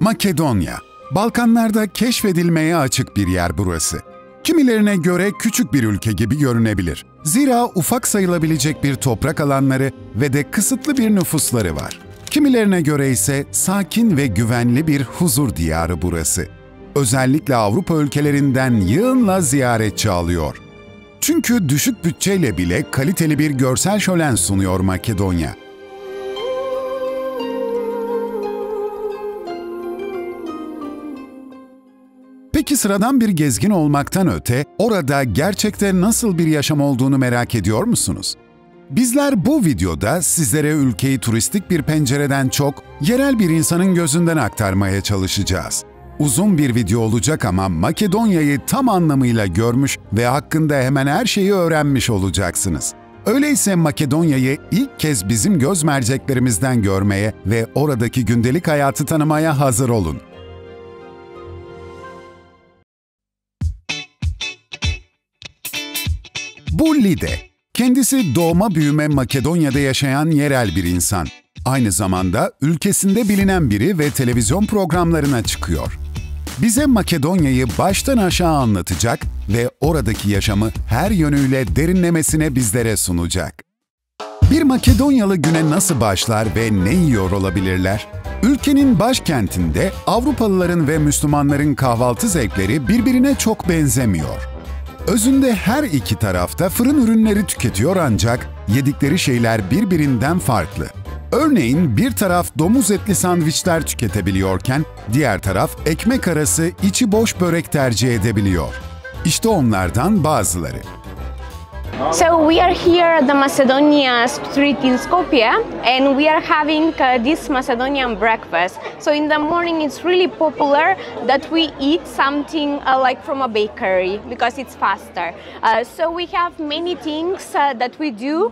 Makedonya, Balkanlarda keşfedilmeye açık bir yer burası. Kimilerine göre küçük bir ülke gibi görünebilir. Zira ufak sayılabilecek bir toprak alanları ve de kısıtlı bir nüfusları var. Kimilerine göre ise sakin ve güvenli bir huzur diyarı burası. Özellikle Avrupa ülkelerinden yığınla ziyaretçi alıyor. Çünkü düşük bütçeyle bile kaliteli bir görsel şölen sunuyor Makedonya. Peki sıradan bir gezgin olmaktan öte, orada gerçekten nasıl bir yaşam olduğunu merak ediyor musunuz? Bizler bu videoda sizlere ülkeyi turistik bir pencereden çok, yerel bir insanın gözünden aktarmaya çalışacağız. Uzun bir video olacak ama Makedonya'yı tam anlamıyla görmüş ve hakkında hemen her şeyi öğrenmiş olacaksınız. Öyleyse Makedonya'yı ilk kez bizim göz merceklerimizden görmeye ve oradaki gündelik hayatı tanımaya hazır olun. Bu Lide. Kendisi doğma büyüme Makedonya'da yaşayan yerel bir insan. Aynı zamanda ülkesinde bilinen biri ve televizyon programlarına çıkıyor. Bize Makedonya'yı baştan aşağı anlatacak ve oradaki yaşamı her yönüyle derinlemesine bizlere sunacak. Bir Makedonyalı güne nasıl başlar ve ne yiyor olabilirler? Ülkenin başkentinde Avrupalıların ve Müslümanların kahvaltı zevkleri birbirine çok benzemiyor. Özünde her iki tarafta fırın ürünleri tüketiyor ancak yedikleri şeyler birbirinden farklı. Örneğin bir taraf domuz etli sandviçler tüketebiliyorken diğer taraf ekmek arası içi boş börek tercih edebiliyor. İşte onlardan bazıları. So we are here at the Macedonia street in Skopje and we are having this Macedonian breakfast. So in the morning it's really popular that we eat something like from a bakery because it's faster. So we have many things that we do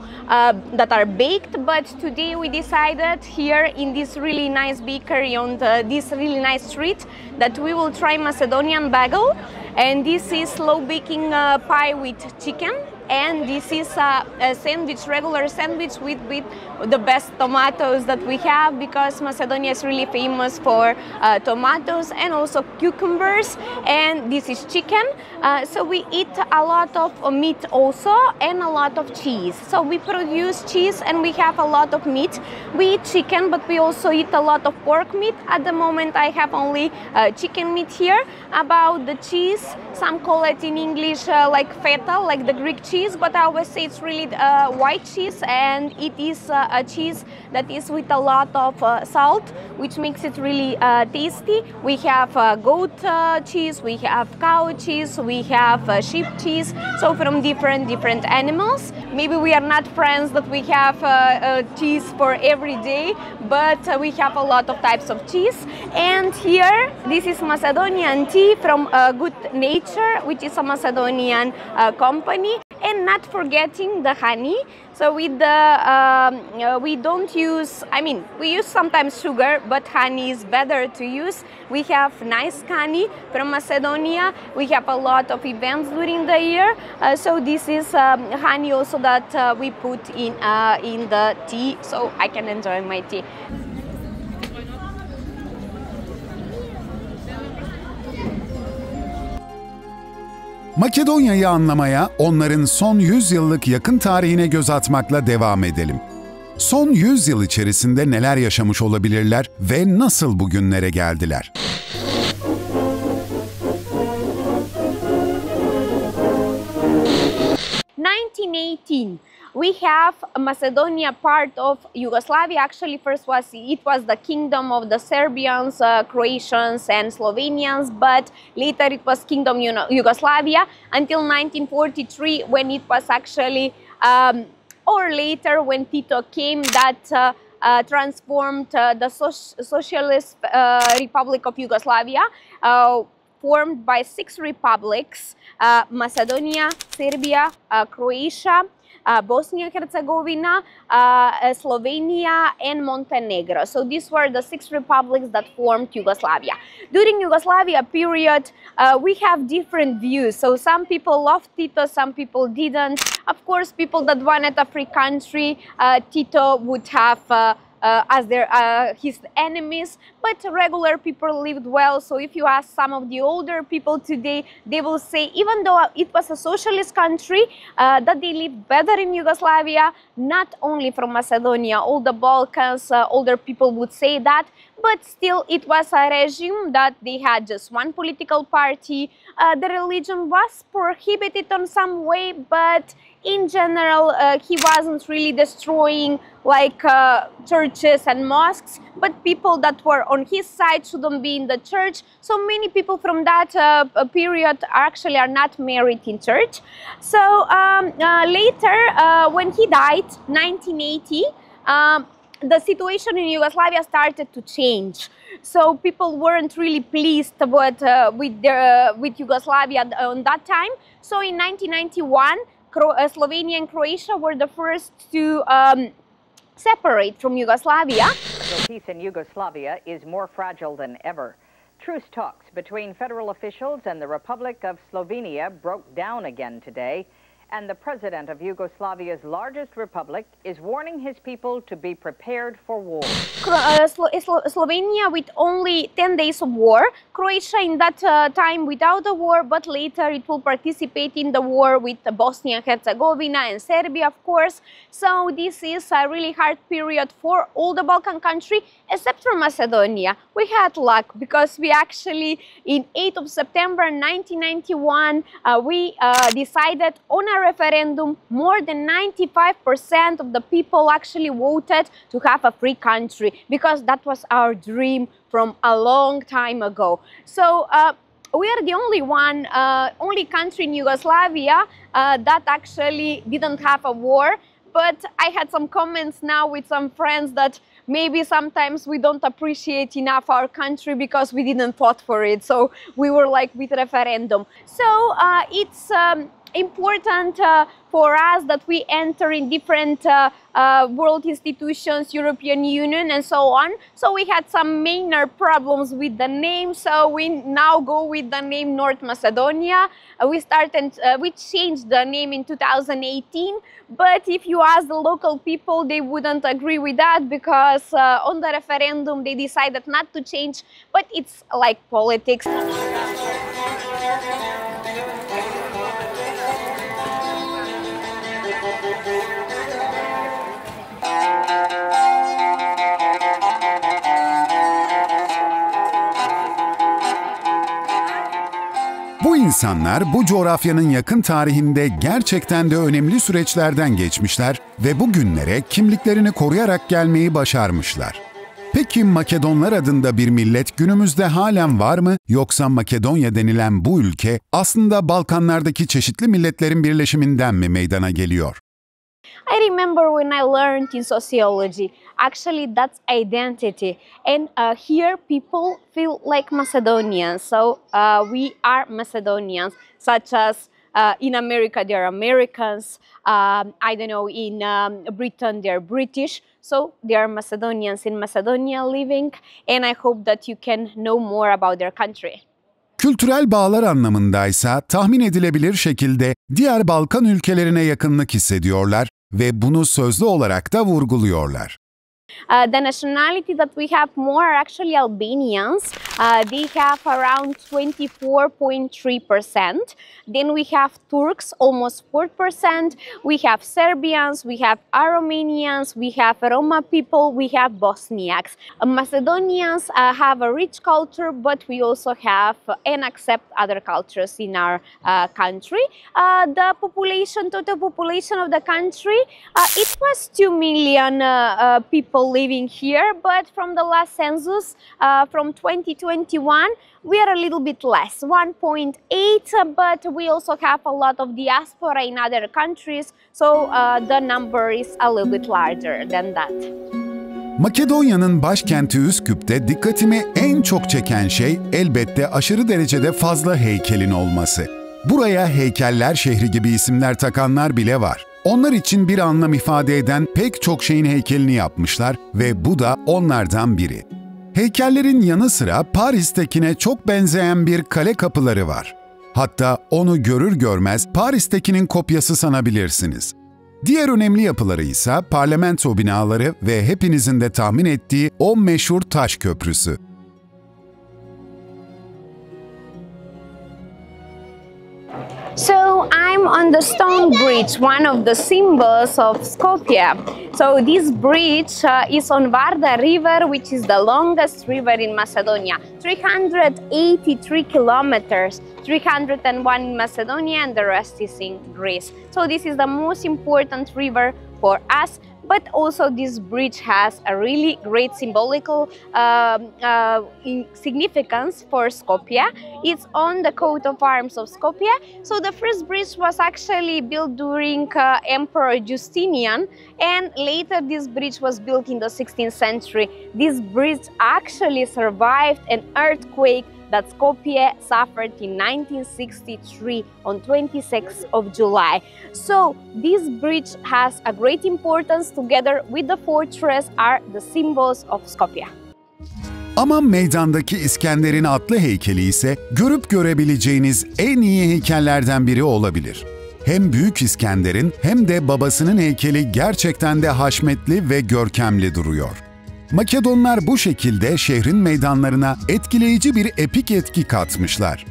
that are baked, but today we decided here in this really nice bakery on this really nice street that we will try Macedonian bagel, and this is slow baking pie with chicken. And this is a sandwich, regular sandwich with the best tomatoes that we have because Macedonia is really famous for tomatoes and also cucumbers. And this is chicken. So we eat a lot of meat also and a lot of cheese. So we produce cheese and we have a lot of meat. We eat chicken, but we also eat a lot of pork meat. At the moment I have only chicken meat here. About the cheese, some call it in English like feta, like the Greek cheese, but I always say it's really white cheese, and it is a cheese that is with a lot of salt, which makes it really tasty. We have goat cheese, we have cow cheese, we have sheep cheese, so from different animals. Maybe we are not friends that we have cheese for every day, but we have a lot of types of cheese. And here, this is Macedonian tea from Good Nature, which is a Macedonian company. And not forgetting the honey. So with the we don't use, I mean, we use sometimes sugar, but honey is better to use. We have nice honey from Macedonia. We have a lot of events during the year. So this is honey also that we put in the tea, so I can enjoy my tea. Makedonya'yı anlamaya onların son 100 yıllık yakın tarihine göz atmakla devam edelim. Son 100 yıl içerisinde neler yaşamış olabilirler ve nasıl bugünlere geldiler? We have Macedonia, part of Yugoslavia. Actually, first it was the kingdom of the Serbians, Croatians, and Slovenians, but later it was Kingdom Yugoslavia until 1943, when it was actually, or later when Tito came, that transformed the Socialist Republic of Yugoslavia, formed by 6 republics: Macedonia, Serbia, Croatia, Bosnia Herzegovina, Slovenia, and Montenegro. So these were the 6 republics that formed Yugoslavia. During Yugoslavia period, we have different views. So some people loved Tito, some people didn't. Of course, people that wanted a free country, Tito would have as his enemies, but regular people lived well. So if you ask some of the older people today, they will say, even though it was a socialist country, that they lived better in Yugoslavia, not only from Macedonia, all the Balkans, older people would say that, but still it was a regime that they had just one political party. The religion was prohibited in some way, but in general, he wasn't really destroying like churches and mosques, but people that were on his side shouldn't be in the church. So many people from that period actually are not married in church. So later, when he died, 1980, the situation in Yugoslavia started to change. So people weren't really pleased with Yugoslavia on that time. So in 1991, Slovenia and Croatia were the first to separate from Yugoslavia. Peace in Yugoslavia is more fragile than ever. Truce talks between federal officials and the Republic of Slovenia broke down again today. And the president of Yugoslavia's largest republic is warning his people to be prepared for war. Slovenia with only 10 days of war, Croatia in that time without a war, but later it will participate in the war with Bosnia and Herzegovina and Serbia, of course. So this is a really hard period for all the Balkan countries, except for Macedonia. We had luck because we actually, in 8th of September 1991, we decided on a referendum, more than 95% of the people actually voted to have a free country, because that was our dream from a long time ago. So we are the only country in Yugoslavia that actually didn't have a war. But I had some comments now with some friends that maybe sometimes we don't appreciate enough our country because we didn't vote for it. So we were like with referendum. So it's important for us that we enter in different world institutions, European Union and so on. So we had some minor problems with the name, so we now go with the name North Macedonia. We changed the name in 2018, but if you ask the local people, they wouldn't agree with that because on the referendum they decided not to change, but it's like politics. Bu insanlar bu coğrafyanın yakın tarihinde gerçekten de önemli süreçlerden geçmişler ve bugünlere kimliklerini koruyarak gelmeyi başarmışlar. Peki Makedonlar adında bir millet günümüzde halen var mı? Yoksa Makedonya denilen bu ülke aslında Balkanlardaki çeşitli milletlerin birleşiminden mi meydana geliyor? I remember when I learned in sociology, actually that's identity. And here people feel like Macedonians. So we are Macedonians, such as in America they're Americans, I don't know, in Britain they're British. So they are Macedonians in Macedonia living, and I hope that you can know more about their country. Kültürel bağlar anlamındaysa tahmin edilebilir şekilde diğer Balkan ülkelerine yakınlık hissediyorlar ve bunu sözlü olarak da vurguluyorlar. The nationality that we have more are actually Albanians. They have around 24.3%. Then we have Turks, almost 4%. We have Serbians, we have Aromanians, we have Roma people, we have Bosniaks. Macedonians have a rich culture, but we also have and accept other cultures in our country. The total population of the country, it was 2 million people living here, but from the last census from 2021 we are a little bit less, 1.8, but we also have a lot of diaspora in other countries, so the number is a little bit larger than that. Makedonya'nın başkenti Üsküp'te dikkatimi en çok çeken şey elbette aşırı derecede fazla heykelin olması. Buraya Heykeller şehri gibi isimler takanlar bile var. Onlar için bir anlam ifade eden pek çok şeyin heykelini yapmışlar ve bu da onlardan biri. Heykellerin yanı sıra Paris'tekine çok benzeyen bir kale kapıları var. Hatta onu görür görmez Paris'tekinin kopyası sanabilirsiniz. Diğer önemli yapıları ise parlamento binaları ve hepinizin de tahmin ettiği o meşhur taş köprüsü. So I'm on the stone bridge, one of the symbols of Skopje. So this bridge is on Varda River, which is the longest river in Macedonia. 383 kilometers, 301 in Macedonia and the rest is in Greece. So this is the most important river for us. But also this bridge has a really great symbolical significance for Skopje. It's on the coat of arms of Skopje. So the first bridge was actually built during Emperor Justinian, and later this bridge was built in the 16th century. This bridge actually survived an earthquake that Skopje suffered in 1963 on 26th of July. So this bridge has a great importance. Together with the fortress are the symbols of Skopje. Ama meydandaki İskender'in atlı heykeli ise görüp görebileceğiniz en iyi heykellerden biri olabilir. Hem Büyük İskender'in hem de babasının heykeli gerçekten de haşmetli ve görkemli duruyor. Makedonlar bu şekilde şehrin meydanlarına etkileyici bir epik etki katmışlar.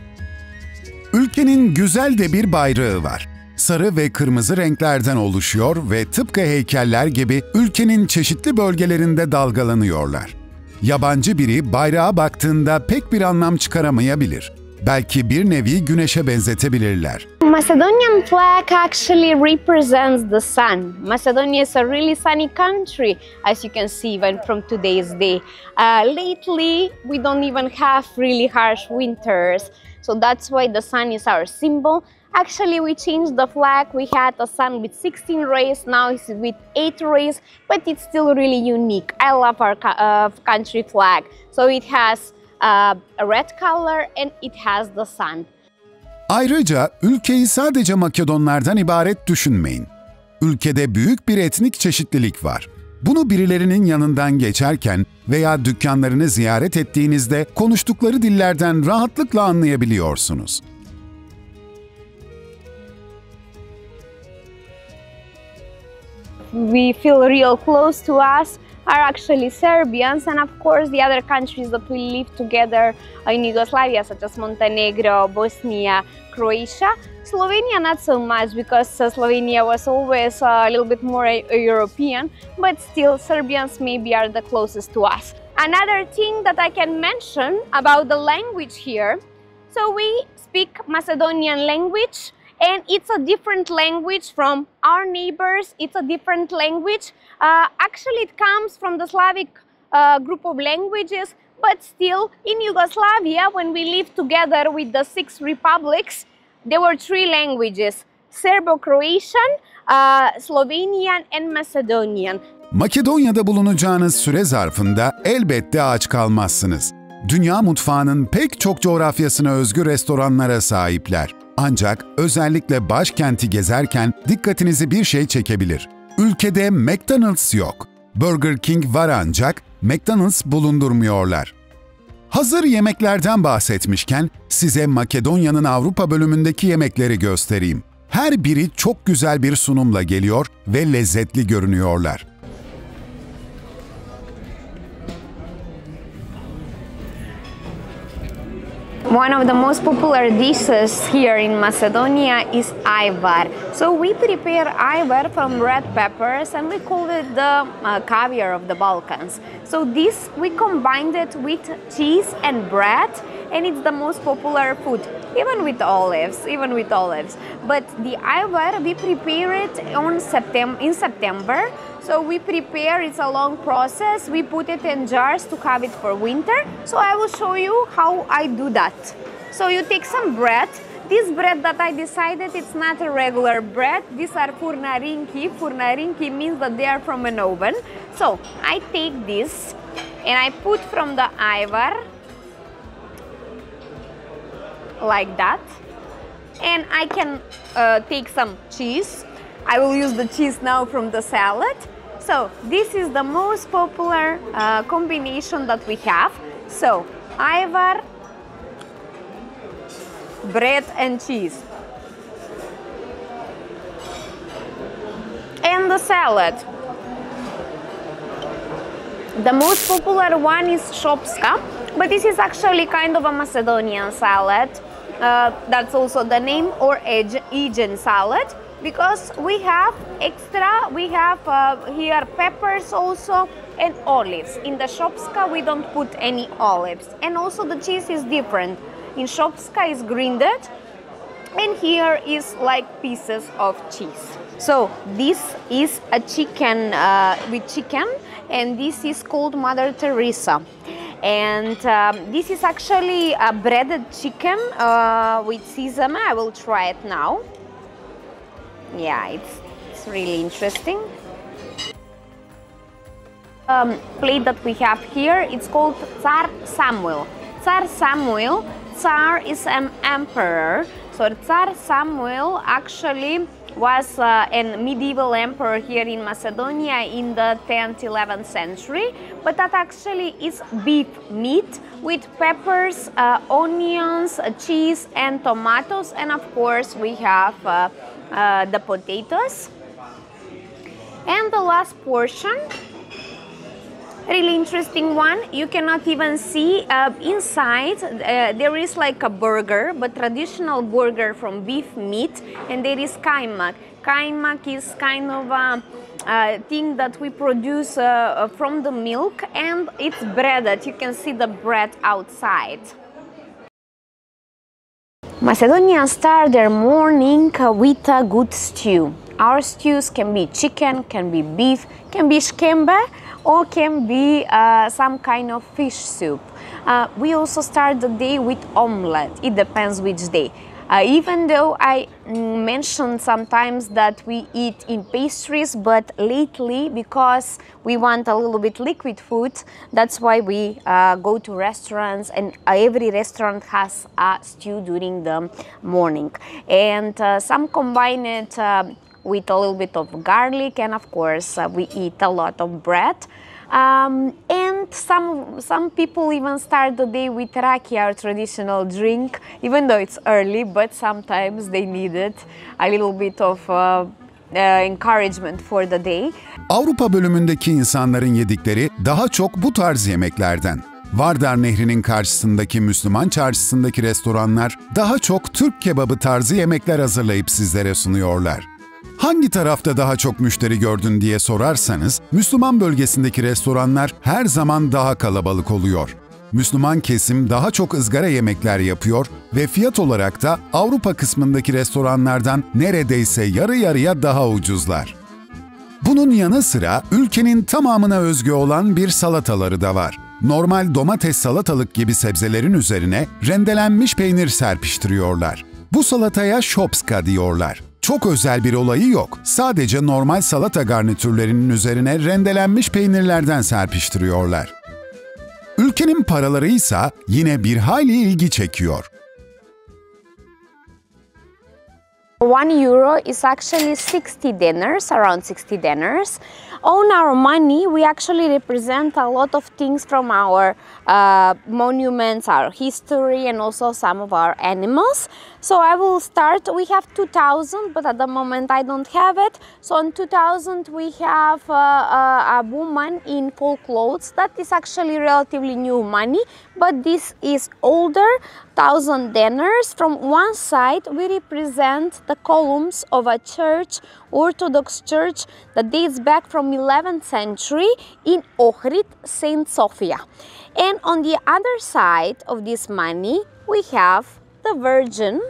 Ülkenin güzel de bir bayrağı var. Sarı ve kırmızı renklerden oluşuyor ve tıpkı heykeller gibi ülkenin çeşitli bölgelerinde dalgalanıyorlar. Yabancı biri bayrağa baktığında pek bir anlam çıkaramayabilir. Belki bir nevi güneşe benzetebilirler. Macedonian flag actually represents the sun. Macedonia is a really sunny country, as you can see even from today's day. Lately, we don't even have really harsh winters, so that's why the sun is our symbol. Actually, we changed the flag. We had a sun with 16 rays, now it's with 8 rays, but it's still really unique. I love our country flag. So it has a red color and it has the sun. Ayrıca ülkeyi sadece Makedonlardan ibaret düşünmeyin. Ülkede büyük bir etnik çeşitlilik var. Bunu birilerinin yanından geçerken veya dükkanlarını ziyaret ettiğinizde konuştukları dillerden rahatlıkla anlayabiliyorsunuz. We feel real close to us are actually Serbians, and of course the other countries that we live together in Yugoslavia, such as Montenegro, Bosnia, Croatia. Slovenia not so much, because Slovenia was always a little bit more European, but still Serbians maybe are the closest to us. Another thing that I can mention about the language here, so we speak Macedonian language, and it's a different language from our neighbors. It's a different language. Actually, it comes from the Slavic group of languages, but still in Yugoslavia, when we lived together with the 6 republics, there were 3 languages: Serbo-Croatian, Slovenian and Macedonian. Makedonya'da bulunacağınız süre zarfında elbette aç kalmazsınız. Dünya mutfağının pek çok coğrafyasına özgü restoranlara sahipler. Ancak özellikle başkenti gezerken dikkatinizi bir şey çekebilir. Ülkede McDonald's yok. Burger King var ancak McDonald's bulundurmuyorlar. Hazır yemeklerden bahsetmişken size Makedonya'nın Avrupa bölümündeki yemekleri göstereyim. Her biri çok güzel bir sunumla geliyor ve lezzetli görünüyorlar. One of the most popular dishes here in Macedonia is ayvar. So we prepare ayvar from red peppers, and we call it the caviar of the Balkans. So this we combined it with cheese and bread, and it's the most popular food, even with olives. But the ayvar, we prepare it in September. So we prepare, it's a long process. We put it in jars to have it for winter. So I will show you how I do that. So you take some bread. This bread that I decided, it's not a regular bread. These are furnarinki. Furnarinki means that they are from an oven. So I take this and I put from the ayvar like that. And I can take some cheese. I will use the cheese now from the salad. So this is the most popular combination that we have. So ayvar, bread and cheese. the salad. The most popular one is shopska, but this is actually kind of a Macedonian salad. That's also the name, or Aegean salad, because we have extra, we have here peppers also and olives. In the shopska we don't put any olives, and also the cheese is different. In shopska is grinded, and here is like pieces of cheese. So this is a chicken with chicken, and this is called Mother Teresa. And this is actually a breaded chicken with sesame. I will try it now. Yeah, it's really interesting. Plate that we have here, it's called Tsar Samuel. Tsar Samuel, Tsar is an emperor. So Tsar Samuel actually was a medieval emperor here in Macedonia in the 10th, 11th century, but that actually is beef meat with peppers, onions, cheese and tomatoes, and of course we have the potatoes. And the last portion, really interesting one, you cannot even see inside, there is like a burger, but traditional burger from beef meat, and there is kaymak. Kaymak is kind of a thing that we produce from the milk, and it's breaded. You can see the bread outside. Macedonians start their morning with a good stew. Our stews can be chicken, can be beef, can be shkembe, or can be some kind of fish soup. We also start the day with omelette. It depends which day. Even though I mentioned sometimes that we eat in pastries, but lately, because we want a little bit liquid food, that's why we go to restaurants, and every restaurant has a stew during the morning. And some combine it with a little bit of garlic, and of course we eat a lot of bread. And some people even start the day with raki, our traditional drink, even though it's early, but sometimes they needed a little bit of encouragement for the day. Avrupa bölümündeki insanların yedikleri daha çok bu tarz yemeklerden. Vardar Nehri'nin karşısındaki Müslüman çarşısındaki restoranlar daha çok Türk kebabı tarzı yemekler hazırlayıp sizlere sunuyorlar. Hangi tarafta daha çok müşteri gördün diye sorarsanız, Müslüman bölgesindeki restoranlar her zaman daha kalabalık oluyor. Müslüman kesim daha çok ızgara yemekler yapıyor ve fiyat olarak da Avrupa kısmındaki restoranlardan neredeyse yarı yarıya daha ucuzlar. Bunun yanı sıra ülkenin tamamına özgü olan bir salataları da var. Normal domates, salatalık gibi sebzelerin üzerine rendelenmiş peynir serpiştiriyorlar. Bu salataya shopska diyorlar. Çok özel bir olayı yok. Sadece normal salata garnitürlerinin üzerine rendelenmiş peynirlerden serpiştiriyorlar. Ülkenin paraları ise yine bir hayli ilgi çekiyor. €1 is actually 60 dinars, around 60 dinars. On our money, we actually represent a lot of things from our monuments, our history, and also some of our animals. So I will start. We have 2,000, but at the moment I don't have it. So in 2000 we have a woman in full clothes. That is actually relatively new money, but this is older, 1,000 dinars. From one side we represent the columns of a church, Orthodox church, that dates back from 11th century in Ohrid, Saint Sophia. And on the other side of this money we have the Virgin.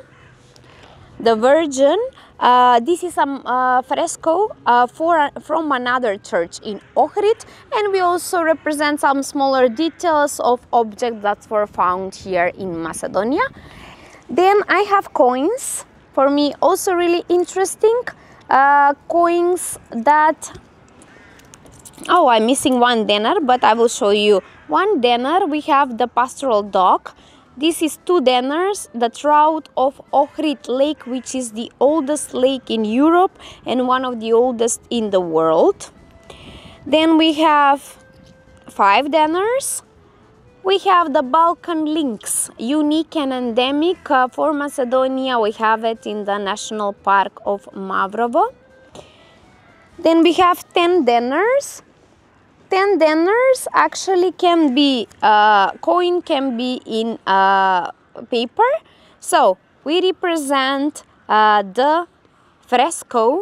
The Virgin, this is a fresco from another church in Ohrid, and we also represent some smaller details of objects that were found here in Macedonia. Then I have coins, for me also really interesting, coins that, oh, I'm missing 1 dinar, but I will show you. 1 dinar, we have the pastoral dog. This is 2 dinars, the trout of Ohrid Lake, which is the oldest lake in Europe and one of the oldest in the world. Then we have 5 dinars. We have the Balkan lynx, unique and endemic for Macedonia. We have it in the National Park of Mavrovo. Then we have 10 denars. 10 denars actually can be, coin can be in paper. So we represent the fresco,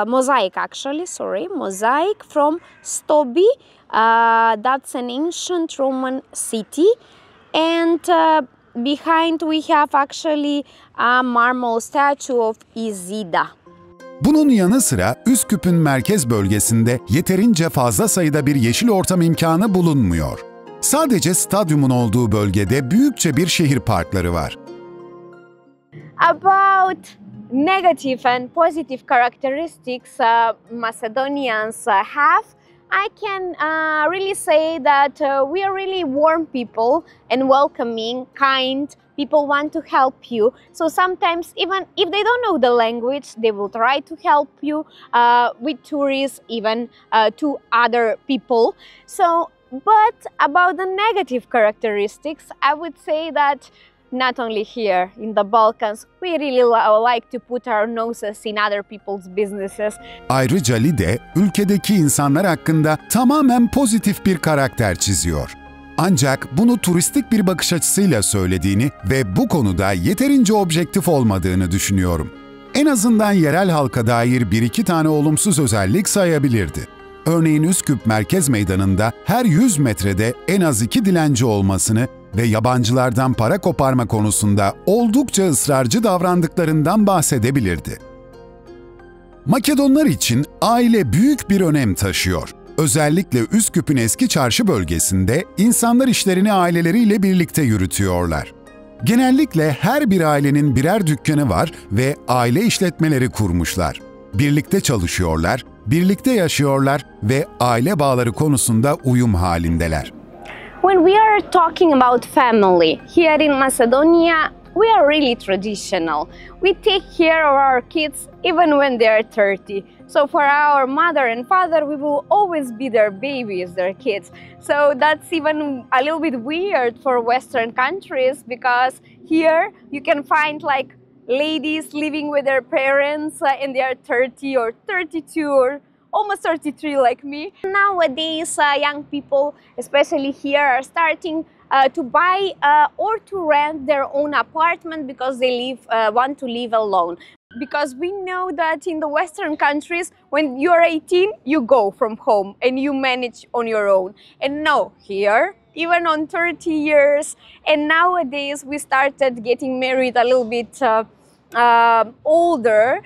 mosaic actually, sorry, mosaic from Stobi. That's an ancient Roman city. And behind we have actually a marble statue of Isida. Bunun yanı sıra Üsküp'ün merkez bölgesinde yeterince fazla sayıda bir yeşil ortam imkanı bulunmuyor. Sadece stadyumun olduğu bölgede büyükçe bir şehir parkları var. About negative and positive characteristics Macedonians have, I can really say that we are really warm people and welcoming, kind. People want to help you. So sometimes even if they don't know the language, they will try to help you with tourists, even to other people. So, but about the negative characteristics, I would say that not only here in the Balkans, we really like to put our noses in other people's businesses. Ayrıca Lide, ülkedeki insanlar hakkında tamamen pozitif bir karakter çiziyor. Ancak bunu turistik bir bakış açısıyla söylediğini ve bu konuda yeterince objektif olmadığını düşünüyorum. En azından yerel halka dair bir iki tane olumsuz özellik sayabilirdi. Örneğin Üsküp Merkez Meydanı'nda her 100 metrede en az 2 dilenci olmasını ve yabancılardan para koparma konusunda oldukça ısrarcı davrandıklarından bahsedebilirdi. Makedonlar için aile büyük bir önem taşıyor. Özellikle Üsküp'ün eski çarşı bölgesinde insanlar işlerini aileleriyle birlikte yürütüyorlar. Genellikle her bir ailenin birer dükkanı var ve aile işletmeleri kurmuşlar. Birlikte çalışıyorlar, birlikte yaşıyorlar ve aile bağları konusunda uyum halindeler. When we are talking about family here in Macedonia, we are really traditional. We take care of our kids even when they are 30. So for our mother and father, we will always be their babies, their kids. So that's even a little bit weird for Western countries, because here you can find like ladies living with their parents and they are 30 or 32 or almost 33 like me. Nowadays, young people, especially here, are starting to buy or to rent their own apartment because they want to live alone. Because we know that in the Western countries, when you're 18, you go from home and you manage on your own. And no, here, even on 30 years, and nowadays we started getting married a little bit older.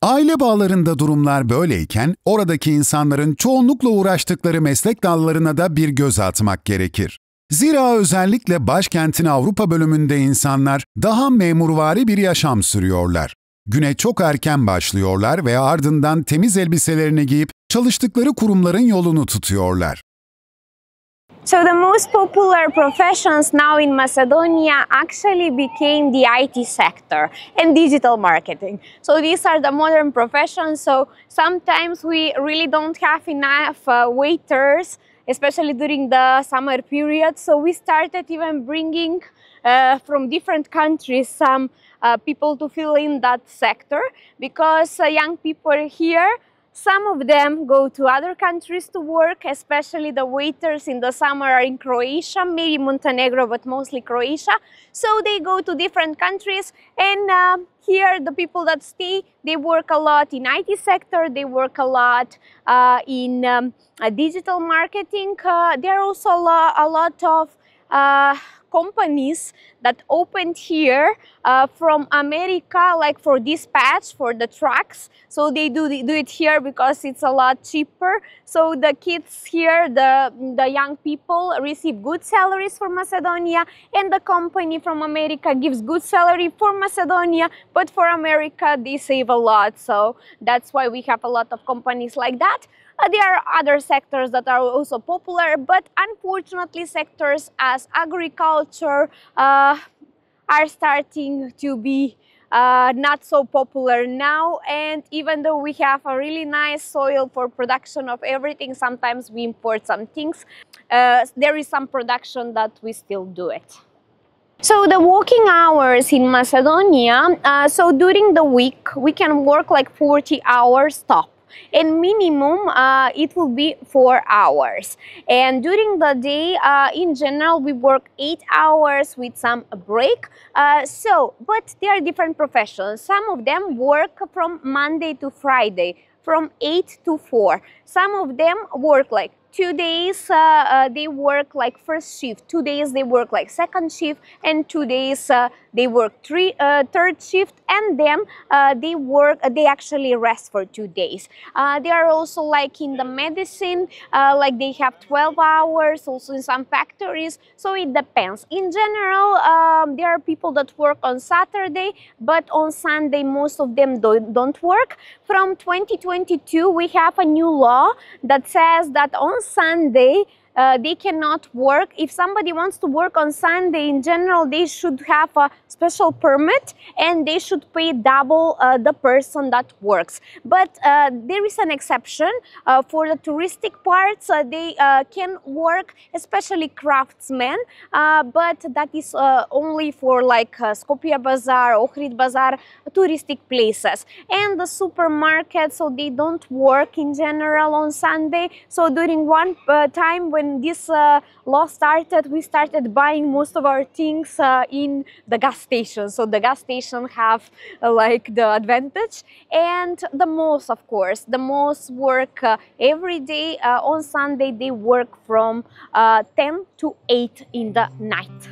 Aile bağlarında durumlar böyleyken, oradaki insanların çoğunlukla uğraştıkları meslek dallarına da bir göz atmak gerekir. Zira özellikle başkentin Avrupa bölümünde insanlar daha memurvari bir yaşam sürüyorlar. Güne çok erken başlıyorlar ve ardından temiz elbiselerini giyip çalıştıkları kurumların yolunu tutuyorlar. So the most popular professions now in Macedonia actually became the IT sector and digital marketing. So these are the modern professions. So sometimes we really don't have enough waiters, especially during the summer period. So we started even bringing from different countries some people to fill in that sector, because young people here, some of them go to other countries to work, especially the waiters in the summer are in Croatia, maybe Montenegro, but mostly Croatia. So they go to different countries, and here the people that stay, they work a lot in IT sector, they work a lot in digital marketing. There are also a lot of companies that opened here from America, like for dispatch, for the trucks. So they do it here because it's a lot cheaper. So the kids here, the young people receive good salaries for Macedonia, and the company from America gives good salary for Macedonia, but for America they save a lot. So that's why we have a lot of companies like that. There are other sectors that are also popular, but unfortunately sectors as agriculture are starting to be not so popular now. And even though we have a really nice soil for production of everything, sometimes we import some things. There is some production that we still do it. So the working hours in Macedonia, so during the week we can work like 40 hours top. and minimum it will be 4 hours. And during the day, in general, we work 8 hours with some break. But there are different professions. Some of them work from Monday to Friday, from 8 to 4. Some of them work like 2 days, they work like first shift, 2 days they work like second shift, and 2 days they work third shift, and then they actually rest for 2 days. They are also like in the medicine, like they have 12 hours, also in some factories, so it depends. In general, there are people that work on Saturday, but on Sunday most of them don't work. From 2022, we have a new law that says that on Sunday they cannot work. If somebody wants to work on Sunday, in general, they should have a special permit and they should pay double the person that works. But there is an exception for the touristic parts. They can work, especially craftsmen, but that is only for like Skopje Bazaar, Ohrid Bazaar, touristic places. And the supermarkets, so they don't work in general on Sunday. So during one time when this law started, we started buying most of our things in the gas station. So the gas station have like the advantage. And the malls, of course, the malls work every day. On Sunday they work from 10 to 8 in the night.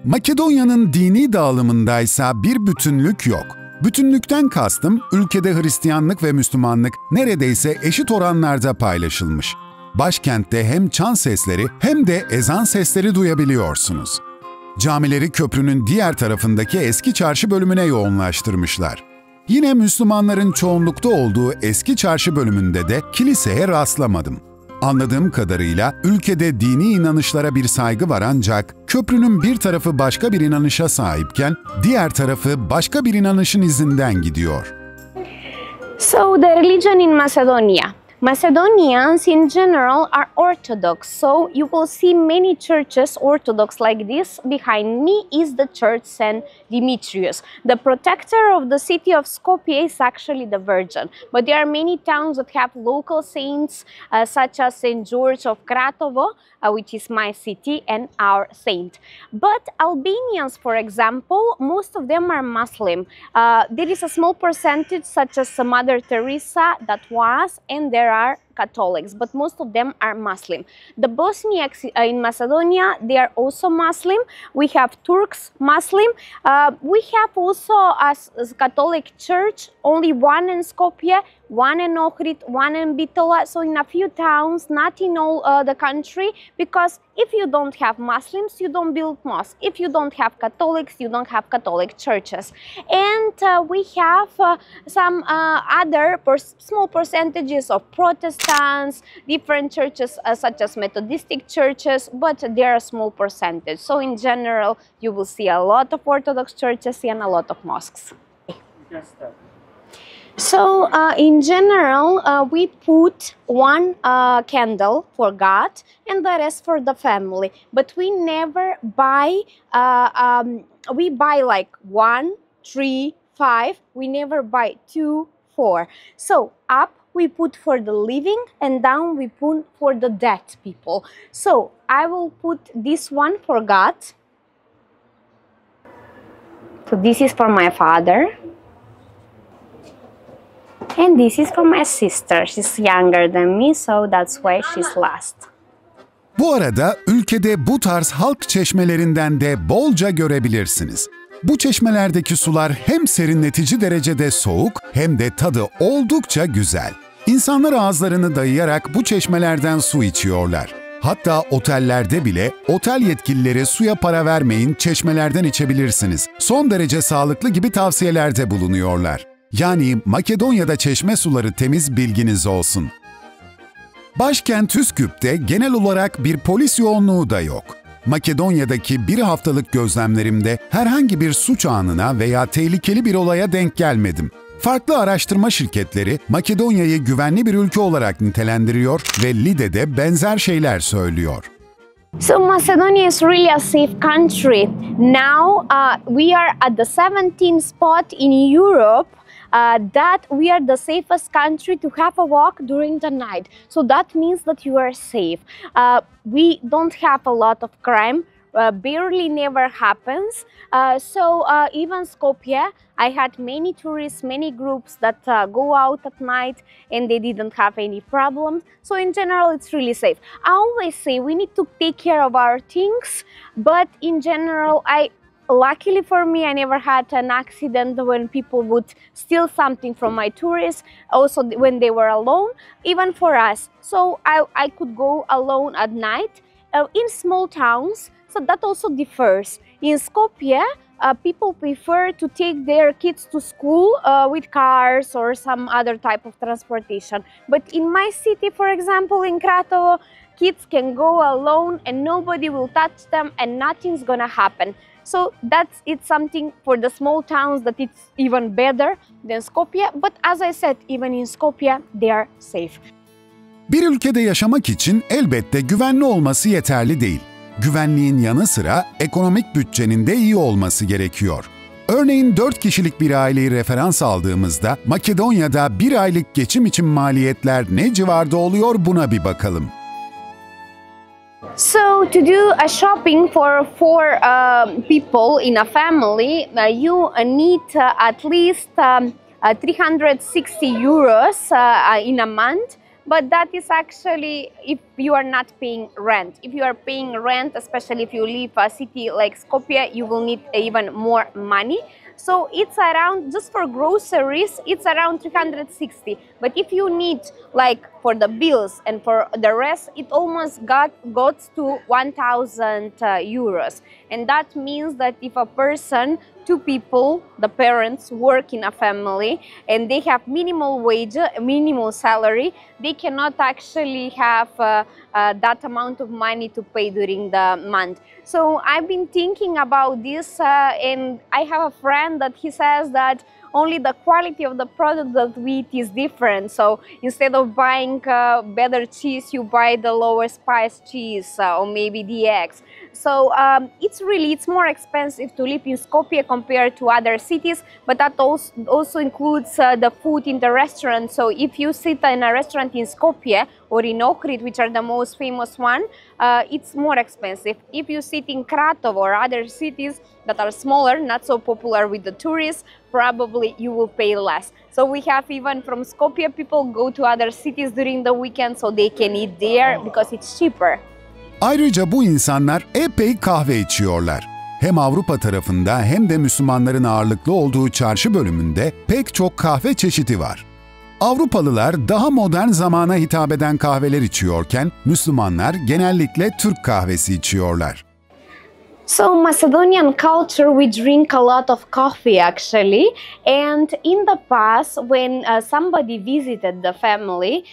Makedonya'nın dini dağılımındaysa bir bütünlük yok. Bütünlükten kastım, ülkede Hristiyanlık ve Müslümanlık neredeyse eşit oranlarda paylaşılmış. Başkentte hem çan sesleri hem de ezan sesleri duyabiliyorsunuz. Camileri köprünün diğer tarafındaki eski çarşı bölümüne yoğunlaştırmışlar. Yine Müslümanların çoğunlukta olduğu eski çarşı bölümünde de kiliseye rastlamadım. Anladığım kadarıyla ülkede dini inanışlara bir saygı var, ancak köprünün bir tarafı başka bir inanışa sahipken diğer tarafı başka bir inanışın izinden gidiyor. So the religion in Macedonia. Macedonians in general are Orthodox, so you will see many churches Orthodox like this. Behind me is the church St. Demetrius. The protector of the city of Skopje is actually the Virgin, but there are many towns that have local saints such as St. George of Kratovo, which is my city and our saint. But Albanians, for example, most of them are Muslim. There is a small percentage such as Mother Teresa that was, and there are Catholics, but most of them are Muslim. The Bosniaks in Macedonia, they are also Muslim. We have Turks, Muslim. We have also a Catholic church, only one in Skopje, one in Ohrid, one in Bitola, so in a few towns, not in all the country, because if you don't have Muslims, you don't build mosques. If you don't have Catholics, you don't have Catholic churches. And we have some other small percentages of Protestants, different churches such as Methodistic churches, but they are a small percentage. So in general, you will see a lot of Orthodox churches and a lot of mosques. So in general, we put one candle for God and the rest for the family. But we never buy, we buy like 1, 3, 5. We never buy 2, 4. So up we put for the living and down we put for the dead people. So I will put this one for God. So this is for my father. And this is for my sister. She's younger than me, so that's why she's last. Bu arada ülkede bu tarz halk çeşmelerinden de bolca görebilirsiniz. Bu çeşmelerdeki sular hem serinletici derecede soğuk hem de tadı oldukça güzel. İnsanlar ağızlarını dayayarak bu çeşmelerden su içiyorlar. Hatta otellerde bile otel yetkilileri suya para vermeyin, çeşmelerden içebilirsiniz, son derece sağlıklı gibi tavsiyelerde bulunuyorlar. Yani Makedonya'da çeşme suları temiz, bilginiz olsun. Başkent Üsküp'te genel olarak bir polis yoğunluğu da yok. Makedonya'daki bir haftalık gözlemlerimde herhangi bir suç anına veya tehlikeli bir olaya denk gelmedim. Farklı araştırma şirketleri Makedonya'yı güvenli bir ülke olarak nitelendiriyor ve Lide'de benzer şeyler söylüyor. So Macedonia is really a safe country. Now we are at the 17th spot in Europe that we are the safest country to have a walk during the night. So that means that you are safe. We don't have a lot of crime. Barely never happens. Even Skopje, I had many tourists, many groups that go out at night and they didn't have any problems. So in general, it's really safe. I always say we need to take care of our things, but in general, luckily for me, I never had an accident when people would steal something from my tourists, also when they were alone, even for us. So I could go alone at night in small towns. So that also differs. In Skopje, people prefer to take their kids to school with cars or some other type of transportation. But in my city, for example, in Krakow, kids can go alone and nobody will touch them and nothing's gonna happen. So it's something for the small towns that it's even better than Skopje. But as I said, even in Skopje, they are safe. Bir ülkede yaşamak için elbette güvenli olması yeterli değil. Güvenliğin yanı sıra ekonomik bütçenin de iyi olması gerekiyor. Örneğin 4 kişilik bir aileyi referans aldığımızda Makedonya'da bir aylık geçim için maliyetler ne civarda oluyor buna bir bakalım. So to do a shopping for 4 people in a family, you need at least 360 euros in a month. But that is actually if you are not paying rent. If you are paying rent, especially if you leave a city like Skopje, you will need even more money. So it's around, just for groceries, it's around 360. But if you need, like, for the bills and for the rest, it almost goes to 1,000 euros. And that means that if a person, 2 people, the parents, work in a family and they have minimal wage, minimal salary, they cannot actually have that amount of money to pay during the month. So I've been thinking about this and I have a friend that he says that only the quality of the product that we eat is different. So instead of buying better cheese, you buy the lower spice cheese or maybe the eggs. So it's more expensive to live in Skopje compared to other cities, but that also includes the food in the restaurant. So if you sit in a restaurant in Skopje or in Ohrid, which are the most famous one, it's more expensive. If you sit in Krakow or other cities that are smaller, not so popular with the tourists, probably you will pay less. So we have even from Skopje people go to other cities during the weekend so they can eat there because it's cheaper. Ayrıca bu insanlar epey kahve içiyorlar. Hem Avrupa tarafında hem de Müslümanların ağırlıklı olduğu çarşı bölümünde pek çok kahve çeşidi var. Avrupalılar daha modern zamana hitap eden kahveler içiyorken Müslümanlar genellikle Türk kahvesi içiyorlar. So Macedonian culture, we drink a lot of coffee actually, and in the past when somebody visited the family,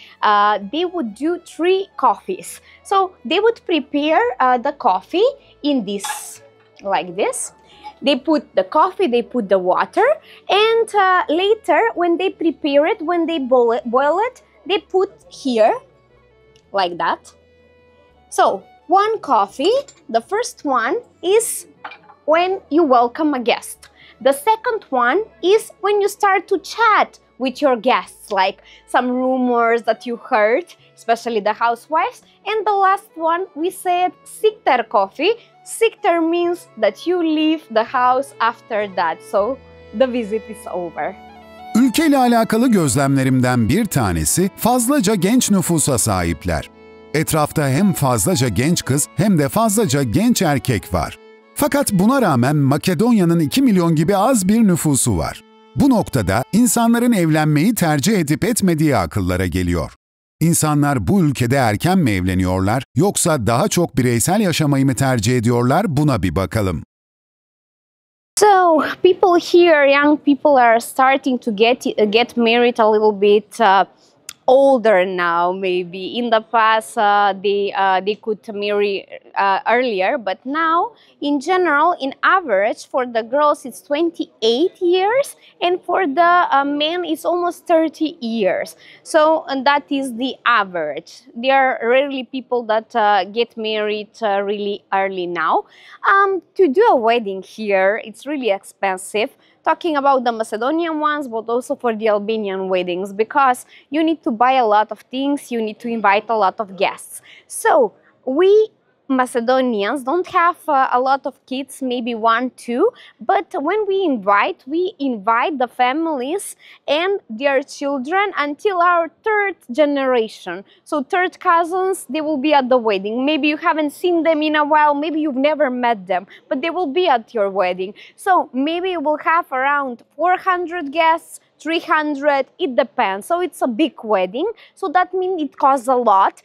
they would do 3 coffees. So they would prepare the coffee in this, like this. They put the coffee, they put the water, and later when they prepare it, when they boil it, they put here, like that. So 1 coffee, the first one is when you welcome a guest. The second one is when you start to chat with your guests, like some rumors that you heard, especially the housewives. And the last one, we said sikter coffee. Sikter means that you leave the house after that, so the visit is over. Ülkeyle alakalı gözlemlerimden bir tanesi fazlaca genç nüfusa sahipler. Etrafta hem fazlaca genç kız hem de fazlaca genç erkek var. Fakat buna rağmen Makedonya'nın 2 milyon gibi az bir nüfusu var. Bu noktada insanların evlenmeyi tercih edip etmediği akıllara geliyor. İnsanlar bu ülkede erken mi evleniyorlar yoksa daha çok bireysel yaşamayı mı tercih ediyorlar buna bir bakalım. So people here, young people are starting to get married a little bit older now. Maybe in the past they could marry earlier, but now in general, in average, for the girls it's 28 years and for the men it's almost 30 years. So and that is the average. There are rarely people that get married really early now. To do a wedding here, it's really expensive. talking about the Macedonian ones, but also for the Albanian weddings, because you need to buy a lot of things, you need to invite a lot of guests. So we Macedonians don't have a lot of kids, maybe 1, 2, but when we invite the families and their children until our third generation. So third cousins, they will be at the wedding. Maybe you haven't seen them in a while, maybe you've never met them, but they will be at your wedding. So maybe you will have around 400 guests, 300, it depends. So it's a big wedding, so that means it costs a lot.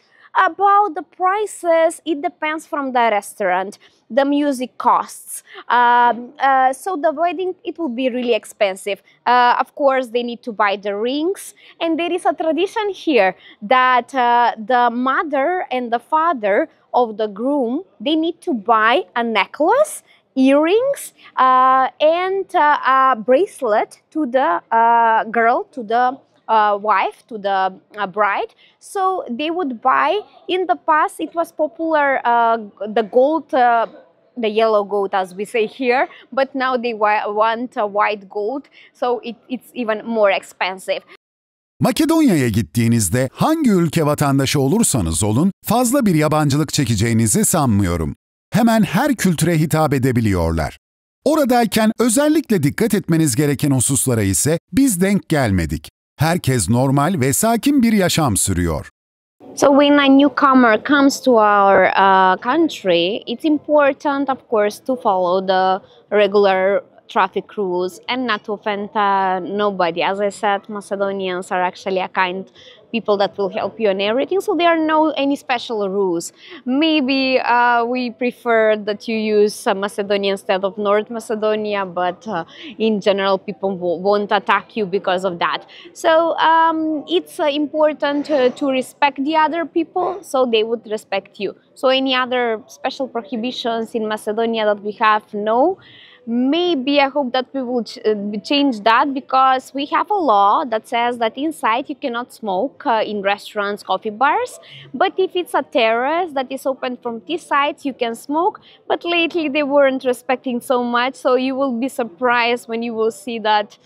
About the prices, it depends from the restaurant, the music costs. So the wedding, it will be really expensive. Of course, they need to buy the rings. And there is a tradition here that the mother and the father of the groom, they need to buy a necklace, earrings, and a bracelet to the girl, to the wife, to the bride. So they would buy, in the past it was popular, the gold, the yellow gold as we say here, but now they want white gold, so it's even more expensive. Makedonya'ya gittiğinizde hangi ülke vatandaşı olursanız olun fazla bir yabancılık çekeceğinizi sanmıyorum. Hemen her kültüre hitap edebiliyorlar. Oradayken özellikle dikkat etmeniz gereken hususlara ise biz denk gelmedik. Herkes normal ve sakin bir yaşam sürüyor. So when a newcomer comes to our country, it's important, of course, to follow the regular traffic rules and not to offend nobody. As I said, Macedonians are actually a kind people that will help you on everything, so there are no any special rules. Maybe we prefer that you use Macedonia instead of North Macedonia, but in general people won't attack you because of that. So it's important to respect the other people, so they would respect you. So any other special prohibitions in Macedonia that we have, no. Maybe I hope that we will change that, because we have a law that says that inside you cannot smoke in restaurants, coffee bars, but if it's a terrace that is open from this side, you can smoke. But lately they weren't respecting so much, so you will be surprised when you will see that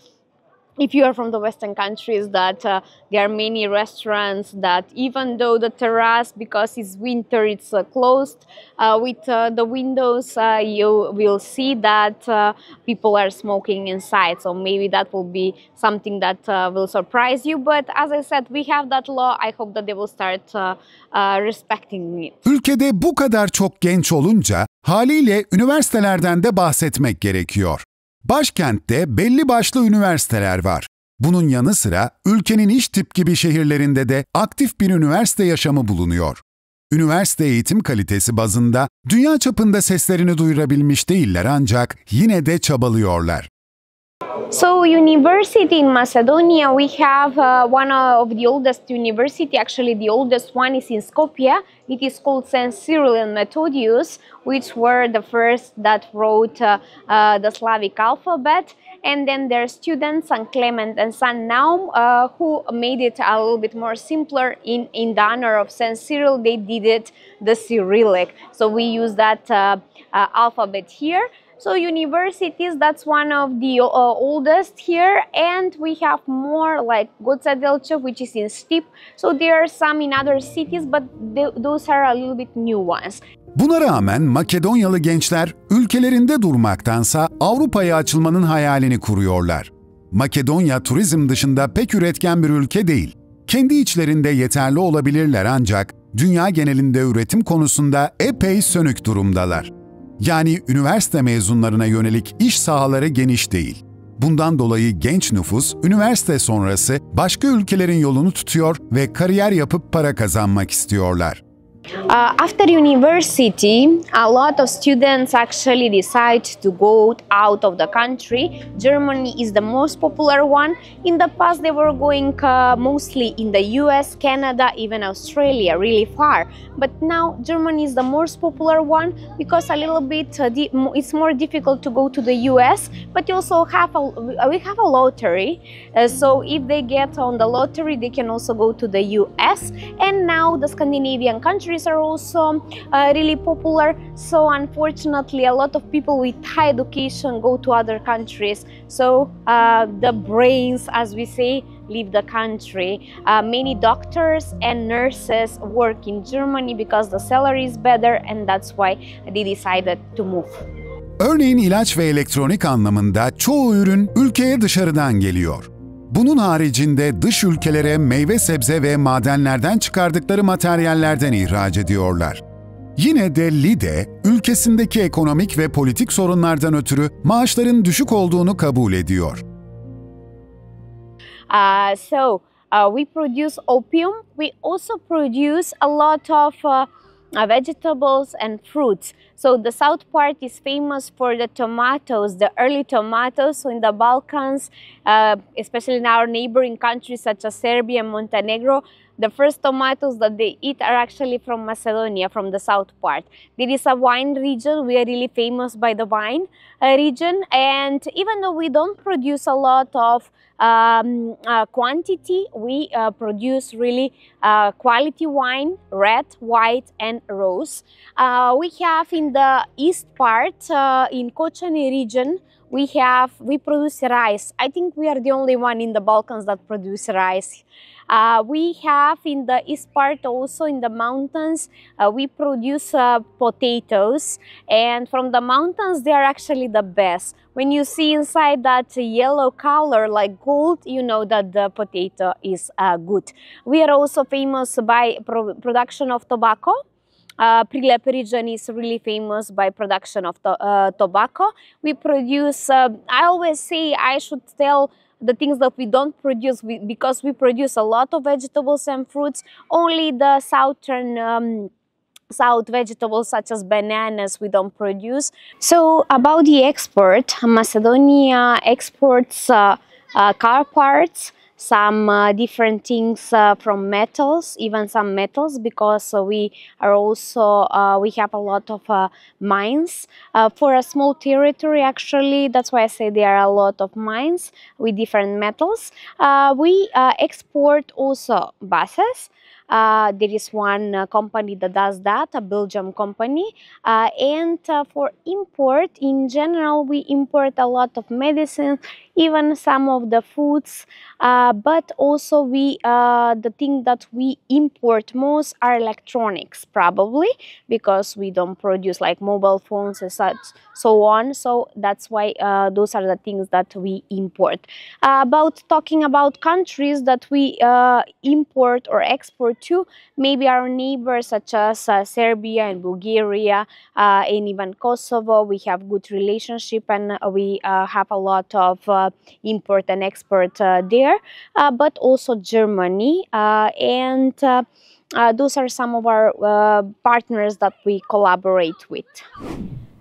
if you are from the Western countries, that there are many restaurants that even though the terrace, because it's winter, it's closed with the windows, you will see that people are smoking inside. So maybe that will be something that will surprise you. But as I said, we have that law. I hope that they will start respecting it. Ülkede bu kadar çok genç olunca haliyle üniversitelerden de bahsetmek gerekiyor. Başkentte belli başlı üniversiteler var. Bunun yanı sıra ülkenin iş tip gibi şehirlerinde de aktif bir üniversite yaşamı bulunuyor. Üniversite eğitim kalitesi bazında dünya çapında seslerini duyurabilmiş değiller, ancak yine de çabalıyorlar. So university in Macedonia, we have one of the oldest university, actually the oldest one is in Skopje. It is called St. Cyril and Methodius, which were the first that wrote the Slavic alphabet. And then their students, St. Clement and St. Naum, who made it a little bit more simpler in the honor of St. Cyril. They did it the Cyrillic. So we use that alphabet here. So universities, that's one of the oldest here, and we have more like Goța Delce, which is in Stip. So there are some in other cities, but those are a little bit new ones. Buna rağmen Makedonyalı gençler ülkelerinde durmaktansa Avrupa'ya açılmanın hayalini kuruyorlar. Makedonya turizm dışında pek üretken bir ülke değil. Kendi içlerinde yeterli olabilirler, ancak dünya genelinde üretim konusunda epey sönük durumdalar. Yani üniversite mezunlarına yönelik iş sahaları geniş değil. Bundan dolayı genç nüfus üniversite sonrası başka ülkelerin yolunu tutuyor ve kariyer yapıp para kazanmak istiyorlar. After university, a lot of students actually decide to go out of the country. Germany is the most popular one. In the past, they were going mostly in the US, Canada, even Australia, really far. But now Germany is the most popular one because a little bit it's more difficult to go to the US. But you also have we have a lottery, so if they get on the lottery, they can also go to the US. And now the Scandinavian countries countries are also really popular. So unfortunately, a lot of people with high education go to other countries. So the brains, as we say, leave the country. Many doctors and nurses work in Germany because the salary is better, and that's why they decided to move. Örneğin ilaç ve elektronik anlamında çoğu ürün ülkeye dışarıdan geliyor. Bunun haricinde dış ülkelere meyve sebze ve madenlerden çıkardıkları materyallerden ihraç ediyorlar. Yine de Lide, ülkesindeki ekonomik ve politik sorunlardan ötürü maaşların düşük olduğunu kabul ediyor. We produce opium. We also produce a lot of vegetables and fruits. So the south part is famous for the tomatoes, the early tomatoes. So in the Balkans, especially in our neighboring countries such as Serbia and Montenegro, the first tomatoes that they eat are actually from Macedonia, from the south part. There is a wine region. We are really famous by the wine region. And even though we don't produce a lot of quantity, we produce really quality wine, red, white, and rose. We have in the east part, in Kočani region, we produce rice. I think we are the only one in the Balkans that produce rice. We have in the east part also in the mountains, we produce potatoes, and from the mountains they are actually the best. When you see inside that yellow color like gold, you know that the potato is good. We are also famous by production of tobacco. Prilep region is really famous by production of tobacco. We produce, I always say I should tell the things that we don't produce because we produce a lot of vegetables and fruits. Only the south vegetables such as bananas we don't produce. So about the export, Macedonia exports car parts, some different things from metals, even some metals, because we are also we have a lot of mines for a small territory. Actually, that's why I say there are a lot of mines with different metals. We export also buses. There is one company that does that, a Belgium company. And for import, in general, we import a lot of medicine, even some of the foods. But also the thing that we import most are electronics, probably, because we don't produce like mobile phones and such, so on. So that's why those are the things that we import. Talking about countries that we import or export to, maybe our neighbors such as Serbia and Bulgaria and even Kosovo, we have good relationship, and we have a lot of import and export there, but also Germany, and those are some of our partners that we collaborate with.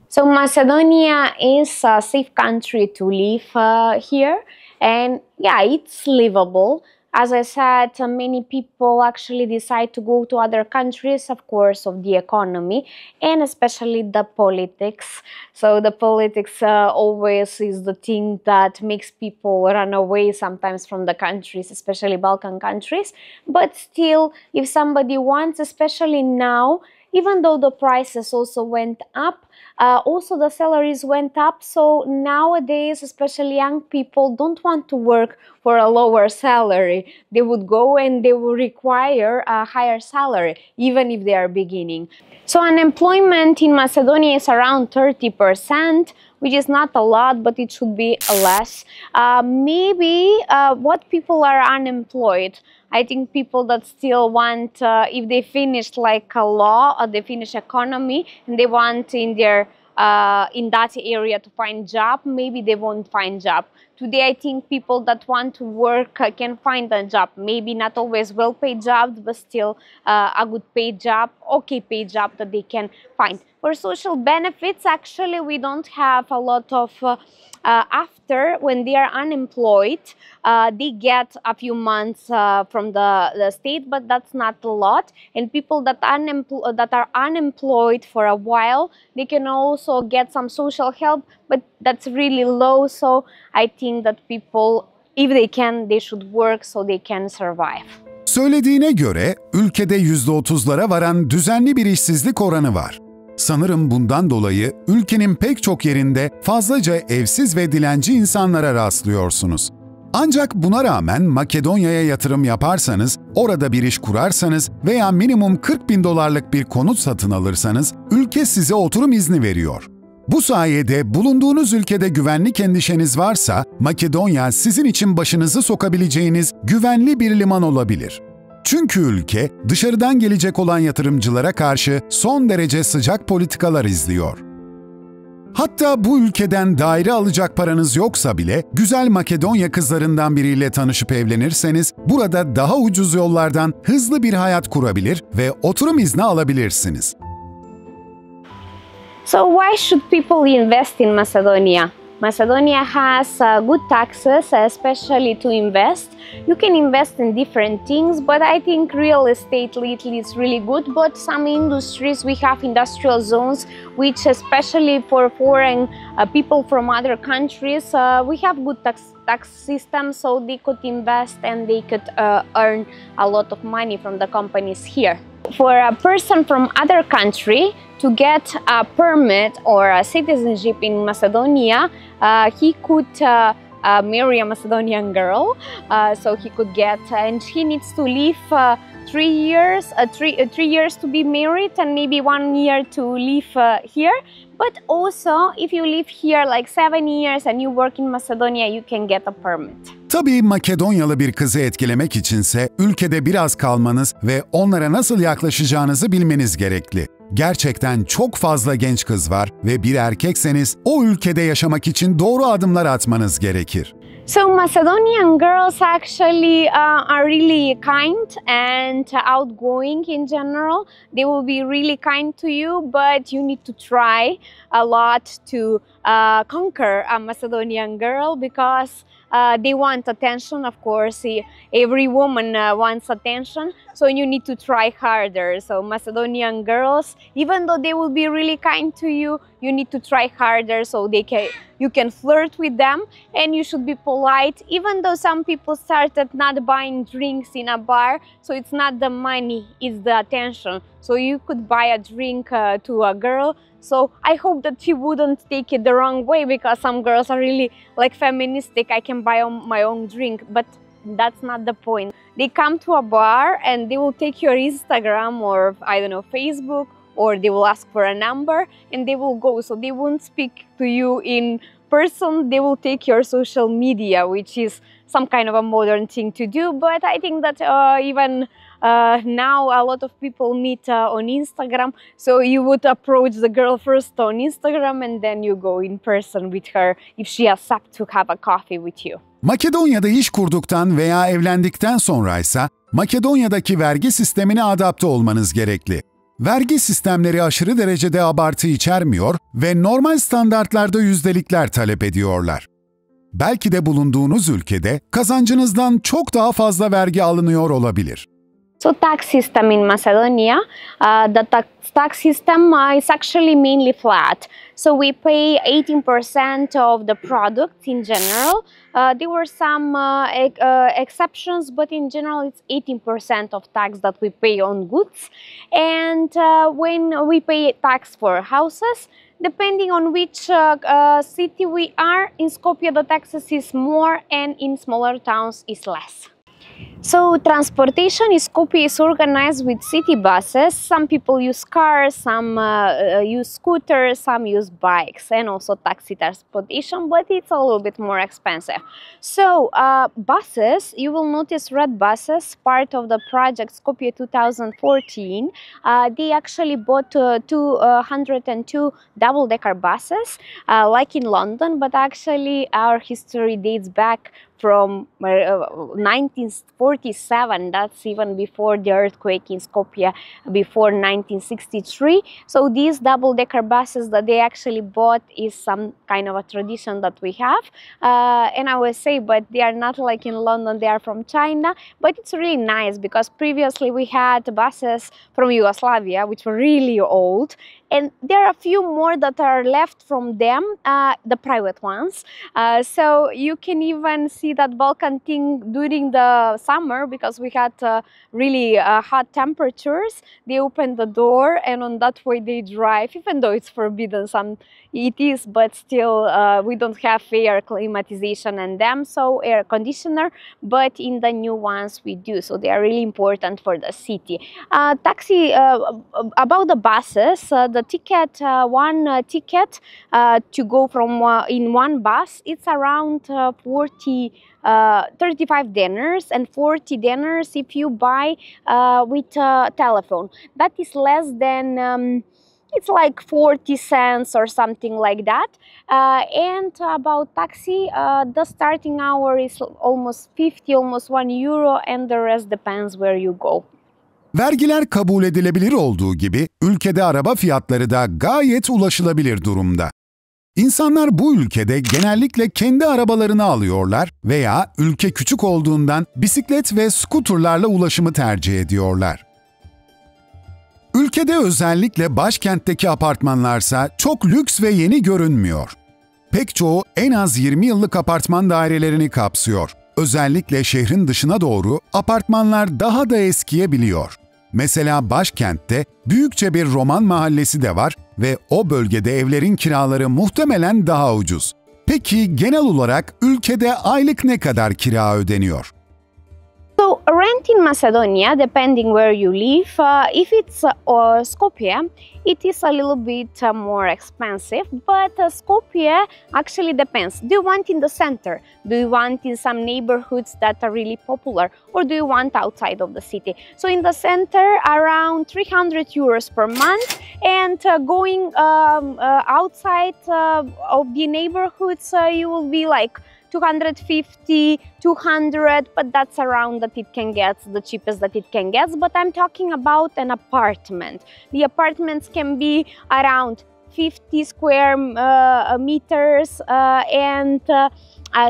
So Macedonia is a safe country to live here, and yeah, it's livable. As I said, many people actually decide to go to other countries, of course, of the economy and especially the politics. So the politics always is the thing that makes people run away sometimes from the countries, especially Balkan countries. But still, if somebody wants, especially now, even though the prices also went up, also the salaries went up. So nowadays, especially young people don't want to work for a lower salary. They would go and they will require a higher salary, even if they are beginning. So unemployment in Macedonia is around 30%, which is not a lot, but it should be less. Maybe what people are unemployed, I think people that still want, if they finish like a law or they finish economy and they want in their in that area to find job, maybe they won't find job. Today, I think people that want to work can find a job. Maybe not always well-paid jobs, but still a good paid job, okay paid job that they can find. For social benefits, actually, we don't have a lot of, after when they are unemployed, they get a few months from the state, but that's not a lot. And people that are unemployed for a while, they can also get some social help, but that's really low. So I think that people, if they can, they should work so they can survive. Söylediğine göre ülkede %30'lara varan düzenli bir işsizlik oranı var. Sanırım bundan dolayı ülkenin pek çok yerinde fazlaca evsiz ve dilenci insanlara rastlıyorsunuz. Ancak buna rağmen Makedonya'ya yatırım yaparsanız, orada bir iş kurarsanız veya minimum $40.000 bir konut satın alırsanız, ülke size oturum izni veriyor. Bu sayede bulunduğunuz ülkede güvenlik endişeniz varsa, Makedonya sizin için başınızı sokabileceğiniz güvenli bir liman olabilir. Çünkü ülke, dışarıdan gelecek olan yatırımcılara karşı son derece sıcak politikalar izliyor. Hatta bu ülkeden daire alacak paranız yoksa bile, güzel Makedonya kızlarından biriyle tanışıp evlenirseniz, burada daha ucuz yollardan hızlı bir hayat kurabilir ve oturum izni alabilirsiniz. So why should people invest in Macedonia? Macedonia has good taxes, especially to invest. You can invest in different things, but I think real estate lately is really good. But some industries, we have industrial zones, which especially for foreign people from other countries, we have good tax system, so they could invest and they could earn a lot of money from the companies here. For a person from other country to get a permit or a citizenship in Macedonia, he could marry a Macedonian girl, so he could get, and he needs to live 3 years, 3 years to be married and maybe 1 year to live here. But also, if you live here like 7 years and you work in Macedonia, you can get a permit. Tabii Makedonyalı bir kızı etkilemek içinse ülkede biraz kalmanız ve onlara nasıl yaklaşacağınızı bilmeniz gerekli. Gerçekten çok fazla genç kız var ve bir erkekseniz o ülkede yaşamak için doğru adımlar atmanız gerekir. So Macedonian girls actually are really kind and outgoing in general. They will be really kind to you, but you need to try a lot to conquer a Macedonian girl because they want attention, of course. Every woman wants attention, so you need to try harder. So Macedonian girls, even though they will be really kind to you, you need to try harder so you can flirt with them, and you should be polite. Even though some people started not buying drinks in a bar, so it's not the money, it's the attention. So you could buy a drink to a girl. So I hope that she wouldn't take it the wrong way, because some girls are really like feministic. I can buy my own drink, but that's not the point. They come to a bar and they will take your Instagram or I don't know, Facebook, or they will ask for a number and they will go. So they won't speak to you in person. They will take your social media, which is some kind of a modern thing to do. But I think that even now a lot of people meet on Instagram, so you would approach the girl first on Instagram and then you go in person with her if she accepts to have a coffee with you. Makedonya'da iş kurduktan veya evlendikten sonraysa Makedonya'daki vergi sistemine adapte olmanız gerekli. Vergi sistemleri aşırı derecede abartı içermiyor ve normal standartlarda yüzdelikler talep ediyorlar. Belki de bulunduğunuz ülkede kazancınızdan çok daha fazla vergi alınıyor olabilir. So tax system in Macedonia, the tax system is actually mainly flat. So we pay 18% of the product in general. There were some exceptions, but in general it's 18% of tax that we pay on goods. And when we pay tax for houses, depending on which city we are, in Skopje the taxes is more and in smaller towns is less. So transportation in Skopje is organized with city buses. Some people use cars, some use scooters, some use bikes, and also taxi transportation, but it's a little bit more expensive. So buses, you will notice red buses, part of the project Skopje 2014. They actually bought 202 double-decker buses, like in London, but actually our history dates back from 1947, that's even before the earthquake in Skopje, before 1963. So these double-decker buses that they actually bought is some kind of a tradition that we have. And I will say, but they are not like in London, they are from China. But it's really nice because previously we had buses from Yugoslavia, which were really old. and there are a few more that are left from them, the private ones. So you can even see that balcony thing during the summer, because we had really hot temperatures. They open the door, and on that way they drive, even though it's forbidden. It is, but still we don't have air climatization in them, so air conditioner, but in the new ones we do, so they are really important for the city. Taxi, about the buses, the ticket, one ticket to go from in one bus, it's around 35 dinars and 40 dinars if you buy with telephone. That is less than it's like 40 cents or something like that. And about taxi, the starting hour is almost 50, almost €1, and the rest depends where you go. Vergiler kabul edilebilir olduğu gibi ülkede araba fiyatları da gayet ulaşılabilir durumda. İnsanlar bu ülkede genellikle kendi arabalarını alıyorlar veya ülke küçük olduğundan bisiklet ve skuterlarla ulaşımı tercih ediyorlar. Ülkede özellikle başkentteki apartmanlarsa çok lüks ve yeni görünmüyor. Pek çoğu en az 20 yıllık apartman dairelerini kapsıyor. Özellikle şehrin dışına doğru apartmanlar daha da eskiyebiliyor. Mesela başkentte büyükçe bir Roman mahallesi de var ve o bölgede evlerin kiraları muhtemelen daha ucuz. Peki genel olarak ülkede aylık ne kadar kira ödeniyor? So rent in Macedonia, depending where you live, if it's Skopje, it is a little bit more expensive, but Skopje actually depends. Do you want in the center? Do you want in some neighborhoods that are really popular? Or do you want outside of the city? So in the center, around €300 per month, and going outside of the neighborhoods, you will be like 250, 200, but that's around that it can get, the cheapest that it can get. But I'm talking about an apartment. The apartments can be around 50 square meters and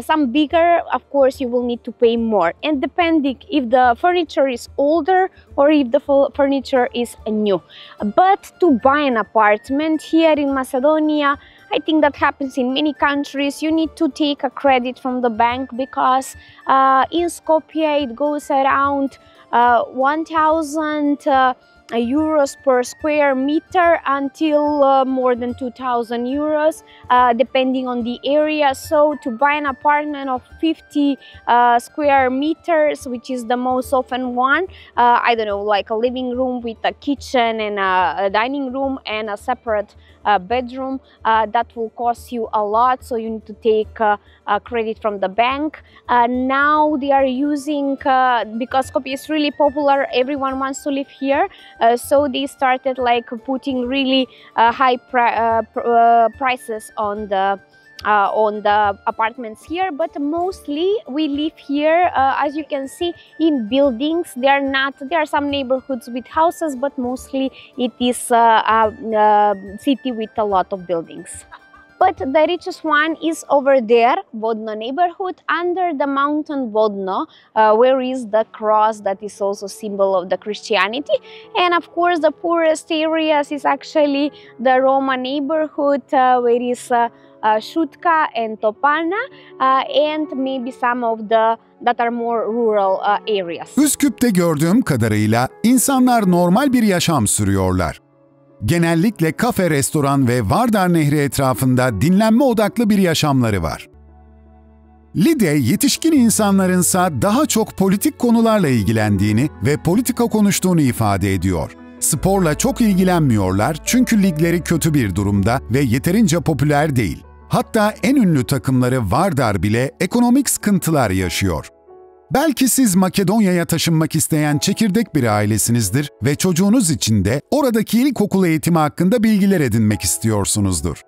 some bigger, of course, you will need to pay more. And depending if the furniture is older or if the furniture is new. But to buy an apartment here in Macedonia, I think that happens in many countries. You need to take a credit from the bank, because in Skopje it goes around 1,000 euros per square meter until more than 2,000 euros, depending on the area. So to buy an apartment of 50 square meters, which is the most often one, I don't know, like a living room with a kitchen and a dining room and a separate bedroom, that will cost you a lot. So you need to take credit from the bank. Now they are using, because Skopje is really popular, everyone wants to live here. So they started like putting really high prices on the apartments here, but mostly we live here, as you can see, in buildings. There are some neighborhoods with houses, but mostly it is a city with a lot of buildings. But the richest one is over there, Vodno neighborhood, under the mountain Vodno, where is the cross that is also symbol of the Christianity. And of course, the poorest areas is actually the Roma neighborhood, where is Shutka and Topana, and maybe some of the that are more rural areas. Üsküp'te gördüğüm kadarıyla insanlar normal bir yaşam sürüyorlar. Genellikle kafe, restoran ve Vardar Nehri etrafında dinlenme odaklı bir yaşamları var. Lide, yetişkin insanlarınsa daha çok politik konularla ilgilendiğini ve politika konuştuğunu ifade ediyor. Sporla çok ilgilenmiyorlar çünkü ligleri kötü bir durumda ve yeterince popüler değil. Hatta en ünlü takımları Vardar bile ekonomik sıkıntılar yaşıyor. Belki siz Makedonya'ya taşınmak isteyen çekirdek bir ailesinizdir ve çocuğunuz için de oradaki ilkokul eğitimi hakkında bilgiler edinmek istiyorsunuzdur.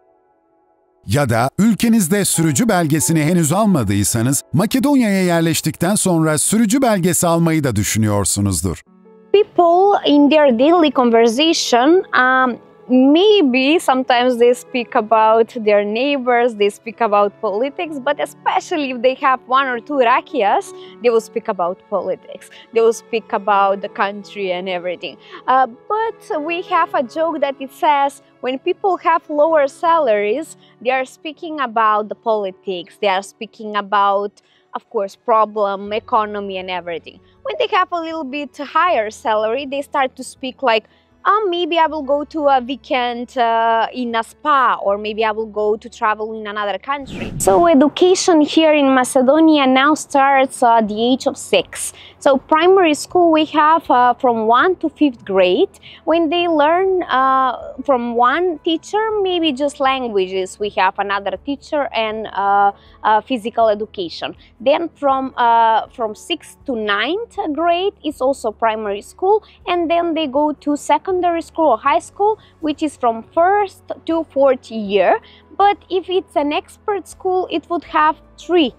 Ya da ülkenizde sürücü belgesini henüz almadıysanız, Makedonya'ya yerleştikten sonra sürücü belgesi almayı da düşünüyorsunuzdur. People in their daily conversation maybe sometimes they speak about their neighbors, they speak about politics, but especially if they have one or two rakias, they will speak about politics. They will speak about the country and everything. But we have a joke that it says when people have lower salaries, they are speaking about the politics, they are speaking about, of course, problem, economy and everything. When they have a little bit higher salary, they start to speak like, maybe I will go to a weekend in a spa, or maybe I will go to travel in another country. So education here in Macedonia now starts at the age of 6. So primary school we have from 1 to 5th grade, when they learn from one teacher, maybe just languages, we have another teacher, and physical education. Then from 6th to 9th grade is also primary school, and then they go to secondary school or high school, which is from 1st to 4th year. But if it's an expert school, it would have three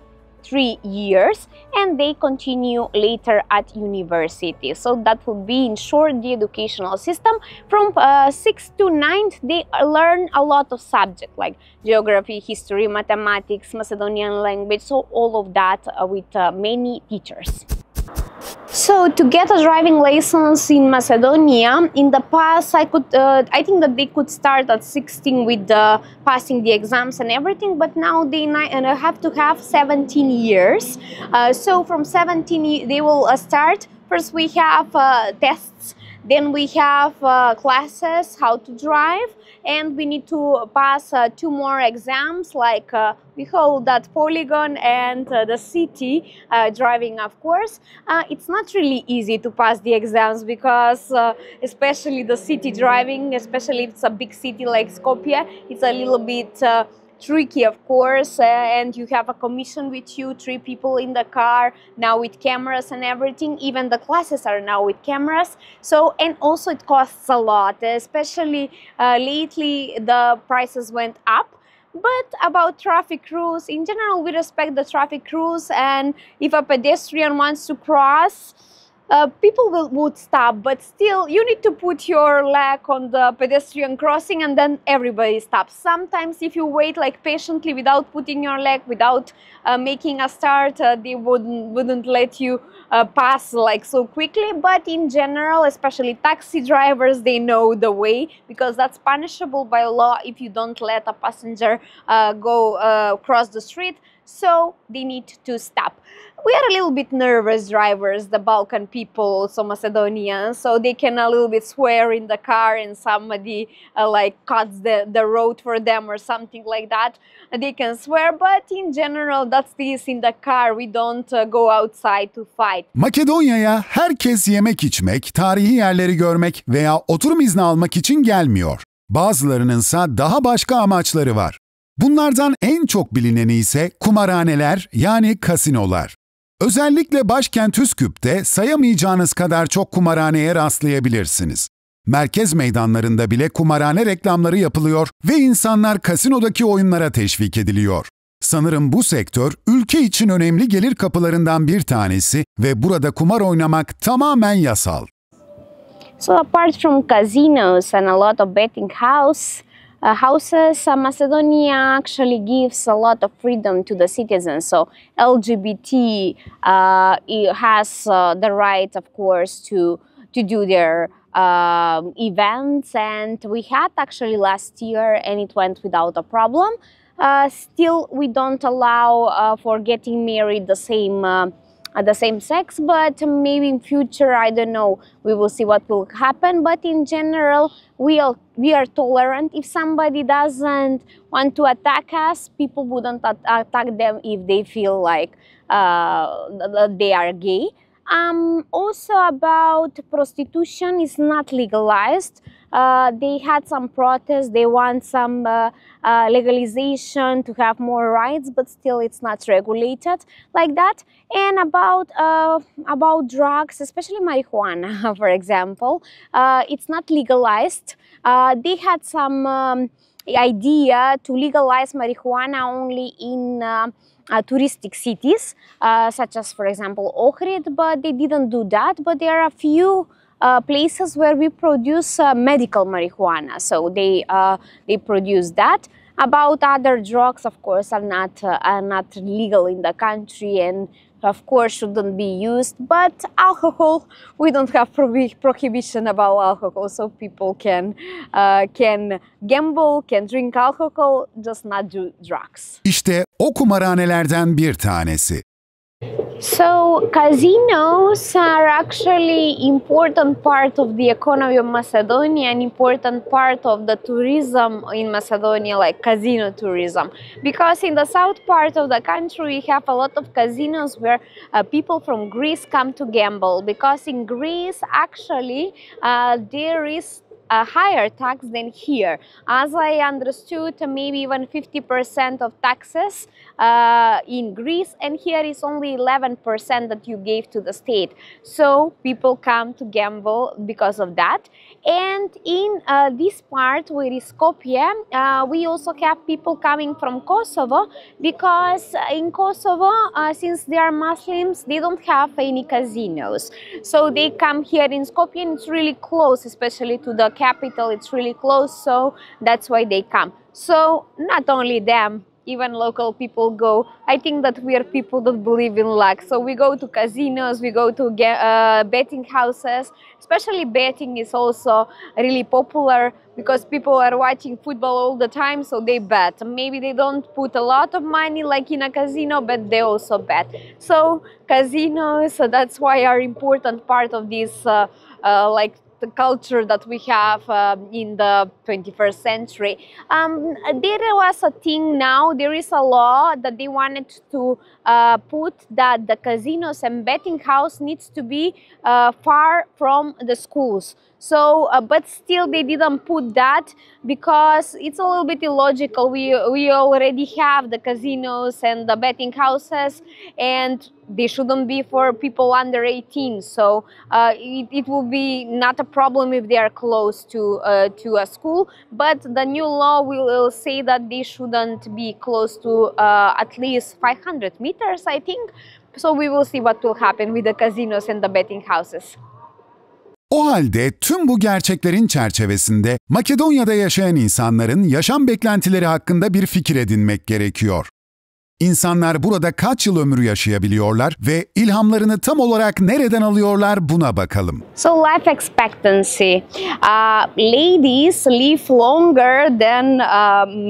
years, and they continue later at university. So that would be, in short, the educational system. From 6th to 9th, they learn a lot of subjects like geography, history, mathematics, Macedonian language, so all of that with many teachers. So to get a driving license in Macedonia, in the past I think that they could start at 16 with passing the exams and everything, but now they have to have 17 years. So from 17 they will start. First we have tests, then we have classes how to drive, and we need to pass 2 more exams, like we hold that polygon and the city driving, of course. It's not really easy to pass the exams because especially the city driving, especially if it's a big city like Skopje, it's a little bit tricky, of course, and you have a commission with you, 3 people in the car, now with cameras and everything. Even the classes are now with cameras. So, and also it costs a lot, especially lately the prices went up. But about traffic rules, in general, we respect the traffic rules, and if a pedestrian wants to cross, people would stop, but still you need to put your leg on the pedestrian crossing and then everybody stops. Sometimes if you wait like patiently without putting your leg, without making a start, they wouldn't let you pass like so quickly. But in general, especially taxi drivers, they know the way, because that's punishable by law if you don't let a passenger go cross the street. So they need to stop. We are a little bit nervous drivers, the Balkan people, also Macedonians, so they can a little bit swear in the car and somebody like cuts the road for them or something like that. They can swear, but in general that's this in the car. We don't go outside to fight. Makedonya'ya herkes yemek içmek, tarihi yerleri görmek veya oturum izni almak için gelmiyor. Bazılarınınsa daha başka amaçları var. Bunlardan en çok bilineni ise kumarhaneler, yani kasinolar. Özellikle başkent Üsküp'te sayamayacağınız kadar çok kumarhaneye rastlayabilirsiniz. Merkez meydanlarında bile kumarhane reklamları yapılıyor ve insanlar kasinodaki oyunlara teşvik ediliyor. Sanırım bu sektör ülke için önemli gelir kapılarından bir tanesi ve burada kumar oynamak tamamen yasal. So apart from casinos and a lot of betting houses, Macedonia actually gives a lot of freedom to the citizens. So LGBT has the right, of course, to do their events, and we had actually last year and it went without a problem. Still, we don't allow for getting married the same sex, but maybe in future, I don't know, we will see what will happen. But in general, we are tolerant. If somebody doesn't want to attack us, people wouldn't attack them if they feel like they are gay. Also about prostitution, is not legalized. They had some protests, they want some legalization to have more rights, but still it's not regulated like that. And about drugs, especially marijuana, for example, it's not legalized. They had some idea to legalize marijuana only in touristic cities, such as, for example, Ohrid, but they didn't do that. But there are a few places where we produce medical marijuana. So they produce that. About other drugs, of course, are not legal in the country and of course shouldn't be used. But alcohol, we don't have prohibition about alcohol, so people can gamble, can drink alcohol, just not do drugs. İşte o kumarhanelerden bir tanesi. So casinos are actually important part of the economy of Macedonia, an important part of the tourism in Macedonia, like casino tourism. Because in the south part of the country we have a lot of casinos where people from Greece come to gamble. Because in Greece actually there is a higher tax than here. As I understood, maybe even 50% of taxes in Greece, and here is only 11% that you gave to the state. So people come to gamble because of that. And in this part where is Skopje, we also have people coming from Kosovo, because in Kosovo, since they are Muslims, they don't have any casinos. So they come here in Skopje, and it's really close, especially to the capital, it's really close, so that's why they come. So not only them, even local people go. I think that we are people that believe in luck. So we go to casinos, we go to betting houses. Especially betting is also really popular because people are watching football all the time, so they bet. Maybe they don't put a lot of money like in a casino, but they also bet. So casinos, so that's why are important part of this like the culture that we have in the 21st century. There was a thing now, there is a law that they wanted to put that the casinos and betting house needs to be far from the schools. So, but still they didn't put that because it's a little bit illogical. We already have the casinos and the betting houses, and they shouldn't be for people under 18. So it will be not a problem if they are close to a school. But the new law will say that they shouldn't be close to at least 500 meters, I think. So we will see what will happen with the casinos and the betting houses. O halde tüm bu gerçeklerin çerçevesinde Makedonya'da yaşayan insanların yaşam beklentileri hakkında bir fikir edinmek gerekiyor. İnsanlar burada kaç yıl ömür yaşayabiliyorlar ve ilhamlarını tam olarak nereden alıyorlar buna bakalım. So life expectancy. Ladies live longer than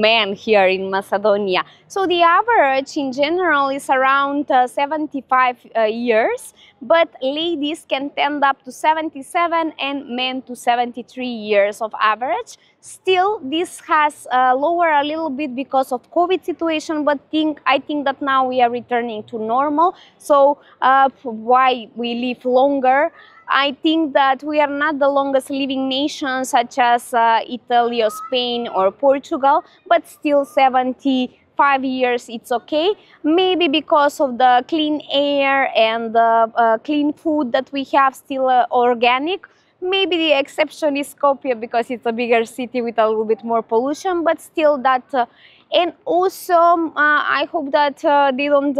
men here in Macedonia. So the average in general is around 75 years, but ladies can tend up to 77 and men to 73 years of average. Still, this has lowered a little bit because of COVID situation, but I think that now we are returning to normal. So why we live longer? I think that we are not the longest living nation such as Italy or Spain or Portugal, but still 75 years it's okay. Maybe because of the clean air and the clean food that we have, still organic. Maybe the exception is Skopje because it's a bigger city with a little bit more pollution, but still that. And also, I hope that they don't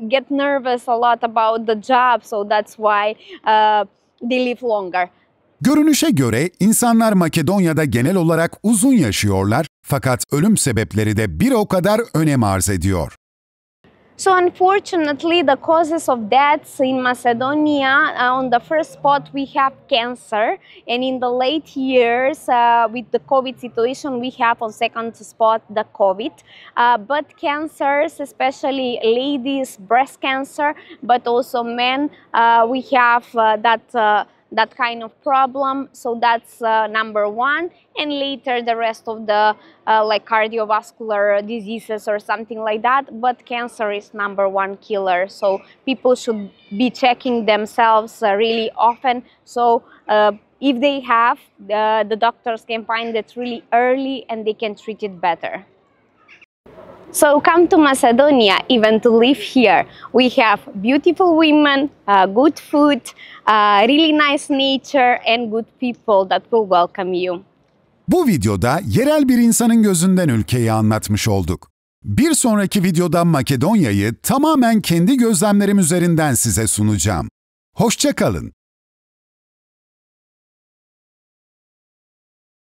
get nervous a lot about the job, so that's why they live longer. Görünüşe göre insanlar Makedonya'da genel olarak uzun yaşıyorlar, fakat ölüm sebepleri de bir o kadar önem arz ediyor. So unfortunately, the causes of deaths in Macedonia, on the first spot we have cancer, and in the late years with the COVID situation we have on second spot the COVID. But cancers, especially ladies, breast cancer, but also men, we have that kind of problem, so that's number one. And later the rest of the like cardiovascular diseases or something like that, but cancer is number one killer, so people should be checking themselves really often. So if they have, the doctors can find it really early and they can treat it better. So come to Macedonia, even to live here. We have beautiful women, good food, really nice nature and good people that will welcome you. Bu videoda yerel bir insanın gözünden ülkeyi anlatmış olduk. Bir sonraki videoda Makedonya'yı tamamen kendi gözlemlerim üzerinden size sunacağım. Hoşça kalın.